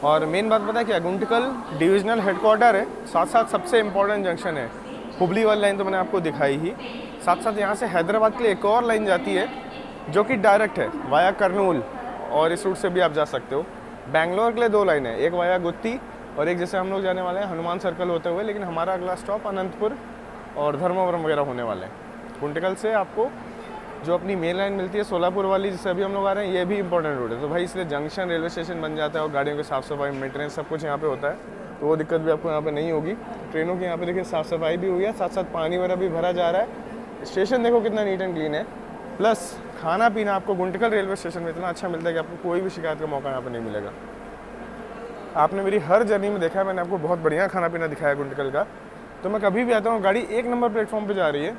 A: और मेन बात पता है क्या, गुंटकल डिविजनल हेडक्वार्टर है, साथ साथ सबसे इम्पोर्टेंट जंक्शन है। हुबली वाली लाइन तो मैंने आपको दिखाई ही, साथ साथ यहाँ से हैदराबाद के लिए एक और लाइन जाती है जो कि डायरेक्ट है वाया करनूल, और इस रूट से भी आप जा सकते हो। बैंगलोर के लिए 2 लाइन है, एक वाया गुत्ती और एक जैसे हम लोग जाने वाले हैं हनुमान सर्कल होते हुए, लेकिन हमारा अगला स्टॉप अनंतपुर और धर्मवरम वगैरह होने वाले हैं। गुंटकल से आपको जो अपनी मेन लाइन मिलती है सोलापुर वाली, जिससे अभी हम लोग आ रहे हैं, ये भी इंपॉर्टेंट रोड है। तो भाई इसलिए जंक्शन रेलवे स्टेशन बन जाता है और गाड़ियों की साफ़ सफाई, मेंटेनेंस सब कुछ यहाँ पे होता है, तो वो दिक्कत भी आपको यहाँ पे नहीं होगी। ट्रेनों की यहाँ पे देखिए साफ़ सफाई भी हुई है, साथ साथ पानी वगैरह भी भरा जा रहा है। स्टेशन देखो कितना नीट एंड क्लीन है, प्लस खाना पीना आपको गुंटकल रेलवे स्टेशन में इतना अच्छा मिलता है कि आपको कोई भी शिकायत का मौका यहाँ पर नहीं मिलेगा। आपने मेरी हर जर्नी में देखा है, मैंने आपको बहुत बढ़िया खाना पीना दिखाया गुंटकल का। तो मैं कभी भी आता हूँ, गाड़ी 1 नंबर प्लेटफॉर्म पे जा रही है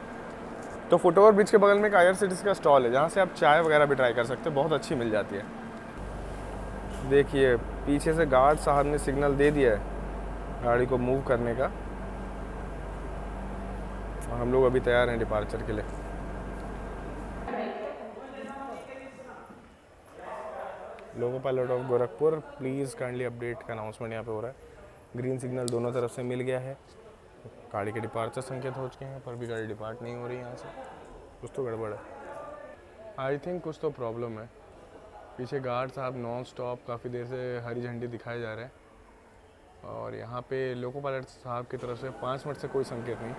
A: तो फुटओवर ब्रिज के बगल में एक IRCTC का स्टॉल है, जहाँ से आप चाय वगैरह भी ट्राई कर सकते हो, बहुत अच्छी मिल जाती है। देखिए पीछे से गार्ड साहब ने सिग्नल दे दिया है गाड़ी को मूव करने का, और हम लोग अभी तैयार हैं डिपार्चर के लिए। Loco pilot of Gorakhpur, please kindly update का अनाउंसमेंट यहाँ पे हो रहा है। ग्रीन सिग्नल दोनों तरफ से मिल गया है, गाड़ी के डिपार्चर संकेत हो चुके हैं, पर भी गाड़ी डिपार्ट नहीं हो रही यहाँ से। कुछ तो गड़बड़ है, आई थिंक कुछ तो प्रॉब्लम है। पीछे गार्ड साहब नॉन स्टॉप काफ़ी देर से हरी झंडी दिखाए जा रहे हैं, और यहाँ पे लोको पायलट साहब की तरफ से 5 मिनट से कोई संकेत नहीं।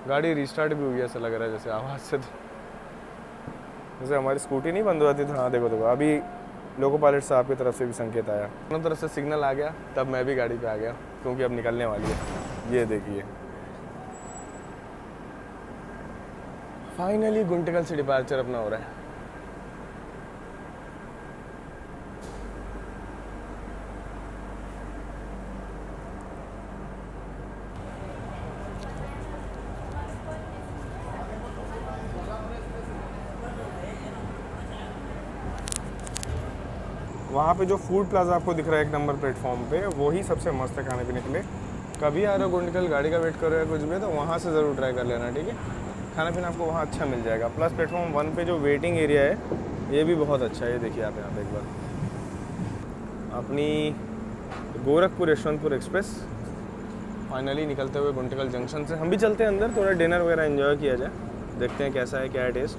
A: गाड़ी रिस्टार्ट भी हुई है, ऐसा लग रहा है जैसे आवाज़ से, तो जैसे हमारी स्कूटी नहीं बंद हो जाती थी। हाँ देखो अभी लोको पायलट साहब की तरफ से भी संकेत आया, दोनों तरफ से सिग्नल आ गया, तब मैं भी गाड़ी पे आ गया क्योंकि अब निकलने वाली है। ये देखिए फाइनली गुंटकल से डिपार्चर अपना हो रहा है। वहाँ पे जो फूड प्लाजा आपको दिख रहा है 1 नंबर प्लेटफॉर्म पे, वही सबसे मस्त है खाने पीने के लिए। कभी आ रहे हो गुंटकल, गाड़ी का वेट कर रहे हो कुछ भी, तो वहाँ से ज़रूर ट्राई कर लेना, ठीक है। खाना पीना आपको वहाँ अच्छा मिल जाएगा। प्लस प्लेटफॉर्म 1 पे जो वेटिंग एरिया है ये भी बहुत अच्छा है। ये देखिए आप यहाँ पे एक बार अपनी गोरखपुर यशवंतपुर एक्सप्रेस फाइनली निकलते हुए गुंटकल जंक्शन से। हम भी चलते हैं अंदर, थोड़ा डिनर वगैरह एंजॉय किया जाए, देखते हैं कैसा है, क्या है टेस्ट।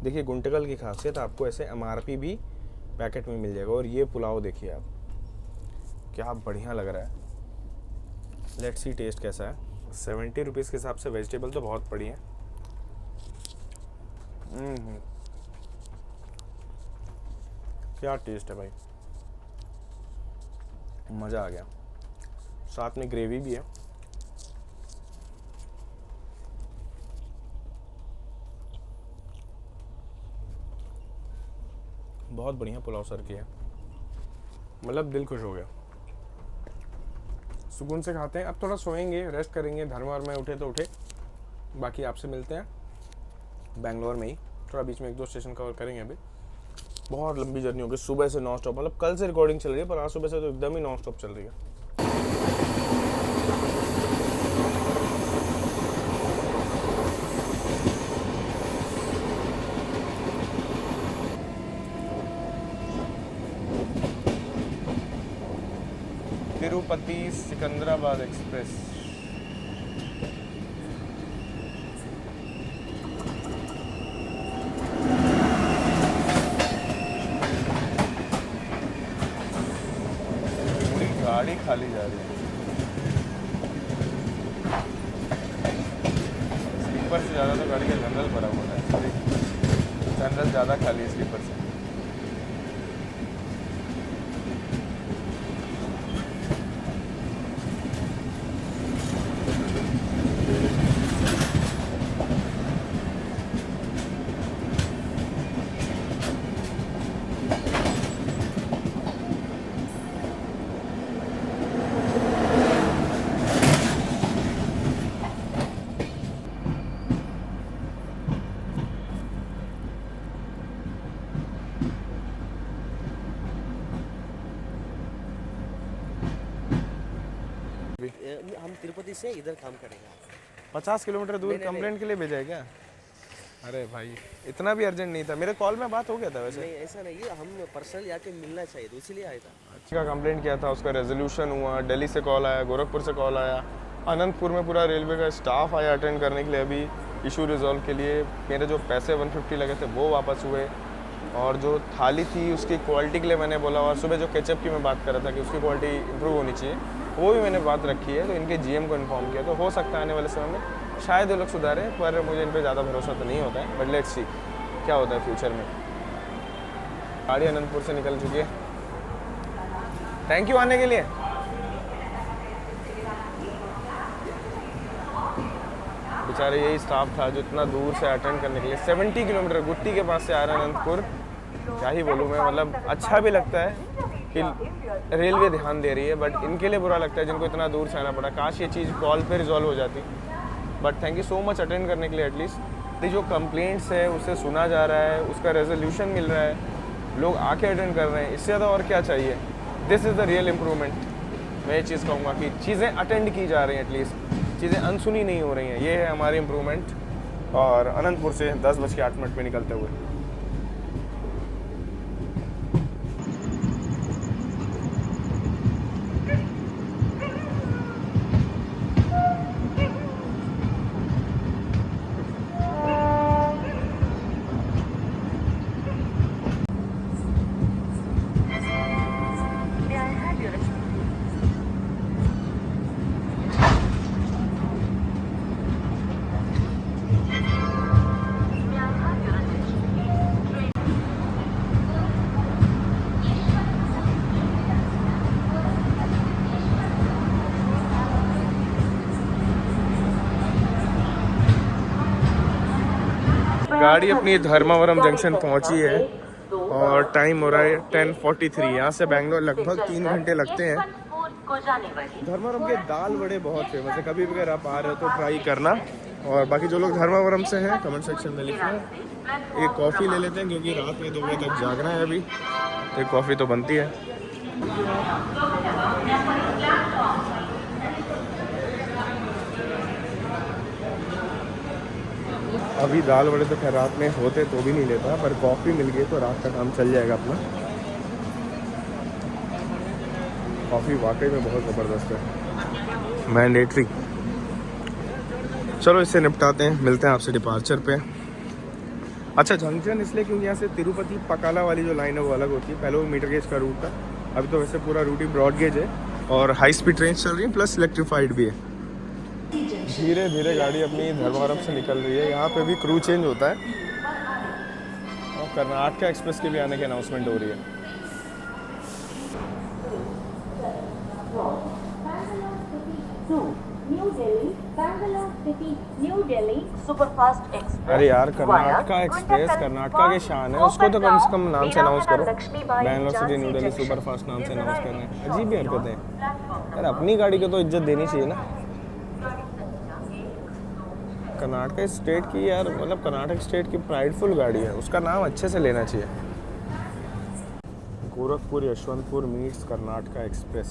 A: देखिए गुंटकल की खासियत, आपको ऐसे MRP भी पैकेट में मिल जाएगा। और ये पुलाव देखिए आप, क्या बढ़िया लग रहा है। लेट्स सी टेस्ट कैसा है। 70 रुपीज़ के हिसाब से वेजिटेबल तो बहुत पड़ी है। क्या टेस्ट है भाई, मज़ा आ गया। साथ में ग्रेवी भी है। बहुत बढ़िया पुलाव सर किया, मतलब दिल खुश हो गया। सुकून से खाते हैं। अब थोड़ा सोएंगे, रेस्ट करेंगे, धर्मवर में उठे तो उठे। बाकी आपसे मिलते हैं बेंगलोर में ही, थोड़ा बीच में 1-2 स्टेशन कवर करेंगे। अभी बहुत लंबी जर्नी होगी, सुबह से नॉन स्टॉप। मतलब कल से रिकॉर्डिंग चल रही है, पर आज सुबह से तो एकदम ही नॉन स्टॉप चल रही है। तिरुपति सिकंदराबाद एक्सप्रेस। पूरी गाड़ी खाली जा रही है। स्लीपर से ज़्यादा तो गाड़ी का जनरल भरा हुआ है। सॉरी, जनरल ज़्यादा खाली है स्लीपर से।
F: हम तिरुपति से इधर काम करेंगे।
A: 50 किलोमीटर दूर
F: नहीं,
A: कंप्लेंट के लिए भेजा है क्या? अरे भाई, इतना भी अर्जेंट नहीं था। मेरे कॉल में बात हो गया था वैसे।
F: नहीं ऐसा नहीं है, हम पर्सनल आके मिलना चाहिए तो इसीलिए आया था।
A: अच्छा, कंप्लेंट किया था, उसका रेजोल्यूशन हुआ। दिल्ली से कॉल आया, गोरखपुर से कॉल आया, अनंतपुर में पूरा रेलवे का स्टाफ आया अटेंड करने के लिए अभी इशू रिजॉल्व के लिए। मेरे जो पैसे 150 लगे थे वो वापस हुए, और जो थाली थी उसकी क्वालिटी के लिए मैंने बोला। और सुबह जो केचप की मैं बात कर रहा था कि उसकी क्वालिटी इंप्रूव होनी चाहिए, वो भी मैंने बात रखी है। तो इनके जीएम को इन्फॉर्म किया, तो हो सकता है आने वाले समय में शायद ये लोग सुधारें, पर मुझे इन पर ज़्यादा भरोसा तो नहीं होता है। बट लेट्स सी क्या होता है फ्यूचर में। गाड़ी अनंतपुर से निकल चुकी है। थैंक यू आने के लिए। बेचारे यही स्टाफ था जो इतना दूर से अटेंड करने के लिए 70 किलोमीटर गुट्टी के पास से आ रहा है अनंतपुर। क्या ही बोलूँ मैं, मतलब अच्छा भी लगता है कि रेलवे ध्यान दे रही है, बट इनके लिए बुरा लगता है जिनको इतना दूर से आना पड़ा। काश ये चीज़ कॉल पे रिजॉल्व हो जाती। But thank you so much attend करने के लिए। एटलीस्ट जो कंप्लेंट्स है उसे सुना जा रहा है, उसका रेजोल्यूशन मिल रहा है, लोग आके अटेंड कर रहे हैं। इससे ज़्यादा और क्या चाहिए? This is the real improvement. मैं ये चीज़ कहूँगा कि चीज़ें अटेंड की जा रही हैं, एटलीस्ट चीज़ें अनसुनी नहीं हो रही हैं। ये है हमारी इम्प्रूवमेंट। और अनंतपुर से 10:08 पे निकलते हुए गाड़ी अपनी धर्मावरम जंक्शन पहुंची है और टाइम हो रहा है 10:43। यहाँ से बैंगलोर लगभग 3 घंटे लगते हैं। धर्मावरम के दाल बड़े बहुत फेमस है, कभी भी अगर आप आ रहे हो तो ट्राई करना। और बाकी जो लोग धर्मावरम से हैं कमेंट सेक्शन में लिखना। एक कॉफ़ी ले लेते हैं क्योंकि रात में 2 बजे तक जागना है अभी, तो एक कॉफ़ी तो बनती है। अभी दाल बड़े तो खैर रात में होते तो भी नहीं लेता, पर कॉफ़ी मिल गई तो रात का काम चल जाएगा अपना। कॉफ़ी वाकई में बहुत ज़बरदस्त है, मैंडेटरी। चलो इससे निपटाते हैं, मिलते हैं आपसे डिपार्चर पे। अच्छा, जंक्शन इसलिए क्योंकि यहाँ से तिरुपति पकाला वाली जो लाइन है वो अलग होती है। पहले वो मीटर गेज का रूट था, अभी तो वैसे पूरा रूट ही ब्रॉड गेज है। और हाई स्पीड ट्रेन चल रही है प्लस इलेक्ट्रीफाइड भी है। धीरे धीरे गाड़ी अपनी धर्मवरम से निकल रही है। यहाँ पे भी क्रू चेंज होता है और कर्नाटका एक्सप्रेस के भी आने की अनाउंसमेंट हो रही है।
C: New Delhi, Bangalore City, New Delhi Superfast Express.
A: अरे यार कर्नाटका एक्सप्रेस कर्नाटका की शान है, उसको तो कम से कम नाम से अनाउंस करो। Bangalore city new Delhi super fast नाम से अनाउंस करना है, अजीब ही हरकतें हैं यार। अपनी गाड़ी को तो इज्जत देनी चाहिए ना। कर्नाटका स्टेट की यार, मतलब कर्नाटक स्टेट की प्राइडफुल गाड़ी है, उसका नाम अच्छे से लेना चाहिए। Gorakhpur Yesvantpur meets Karnataka express.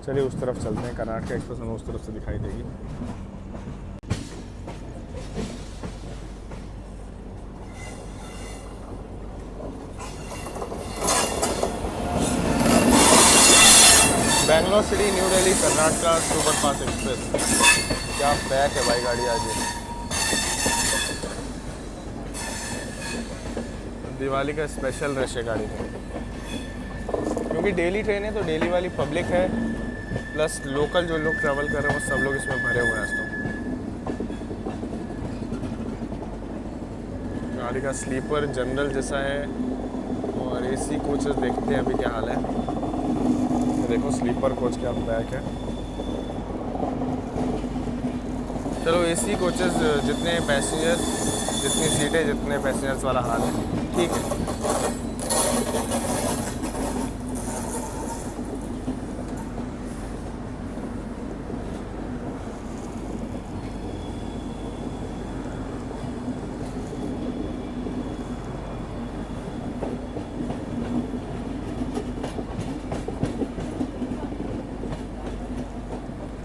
A: चलिए उस तरफ चलते हैं, कर्नाटका एक्सप्रेस हमें उस तरफ से दिखाई देगी। Bangalore city new Delhi Karnataka superfast express. क्या पैक है भाई गाड़ी आज। दिवाली का स्पेशल रश है गाड़ी में, क्योंकि डेली ट्रेन है तो डेली वाली पब्लिक है, प्लस लोकल जो लोग ट्रैवल कर रहे हैं वो सब लोग इसमें भरे हुए हैं आज तो। गाड़ी का स्लीपर जनरल जैसा है और एसी कोचेस देखते हैं अभी क्या हाल है। देखो स्लीपर कोच क्या पैक है। चलो एसी कोचेस जितने पैसेंजर्स जितनी सीटें जितने पैसेंजर्स वाला हाल है, ठीक है।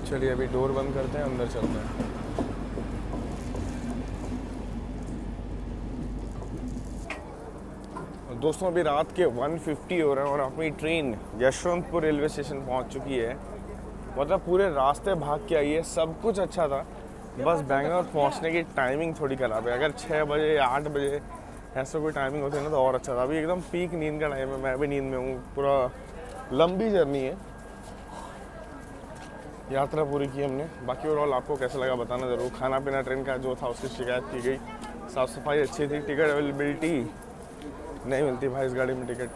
A: चलिए अभी डोर बंद करते हैं, अंदर चलते हैं। दोस्तों अभी रात के 1:50 हो रहे हैं और अपनी ट्रेन यशवंतपुर रेलवे स्टेशन पहुंच चुकी है। मतलब पूरे रास्ते भाग के आई है, सब कुछ अच्छा था, बस बैंगलोर पहुंचने की टाइमिंग थोड़ी ख़राब है। अगर 6 बजे या 8 बजे ऐसा कोई टाइमिंग होती है ना तो और अच्छा था। अभी एकदम पीक नींद का टाइम है, मैं भी नींद में हूँ। पूरा लंबी जर्नी है, यात्रा पूरी की हमने। बाकी ओवरऑल आपको कैसा लगा बताना ज़रूर। खाना पीना ट्रेन का जो था उसकी शिकायत की गई, साफ़ सफाई अच्छी थी। टिकट अवेलेबिलिटी नहीं मिलती भाई इस गाड़ी में। टिकट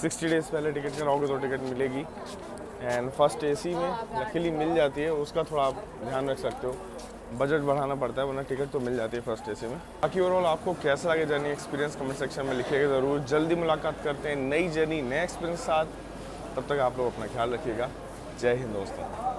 A: 60 डेज़ पहले टिकट कराओगे तो टिकट मिलेगी। एंड फर्स्ट एसी में लकीली मिल जाती है, उसका थोड़ा आप ध्यान रख सकते हो, बजट बढ़ाना पड़ता है, वरना टिकट तो मिल जाती है फर्स्ट एसी में। बाकी ओवरऑल आपको कैसा लगे जर्नी एक्सपीरियंस कमेंट सेक्शन में लिखिएगा ज़रूर। जल्दी मुलाकात करते हैं नई जर्नी नए एक्सपीरियंस के साथ। तब तक आप लोग अपना ख्याल रखिएगा। जय हिंद दोस्तों।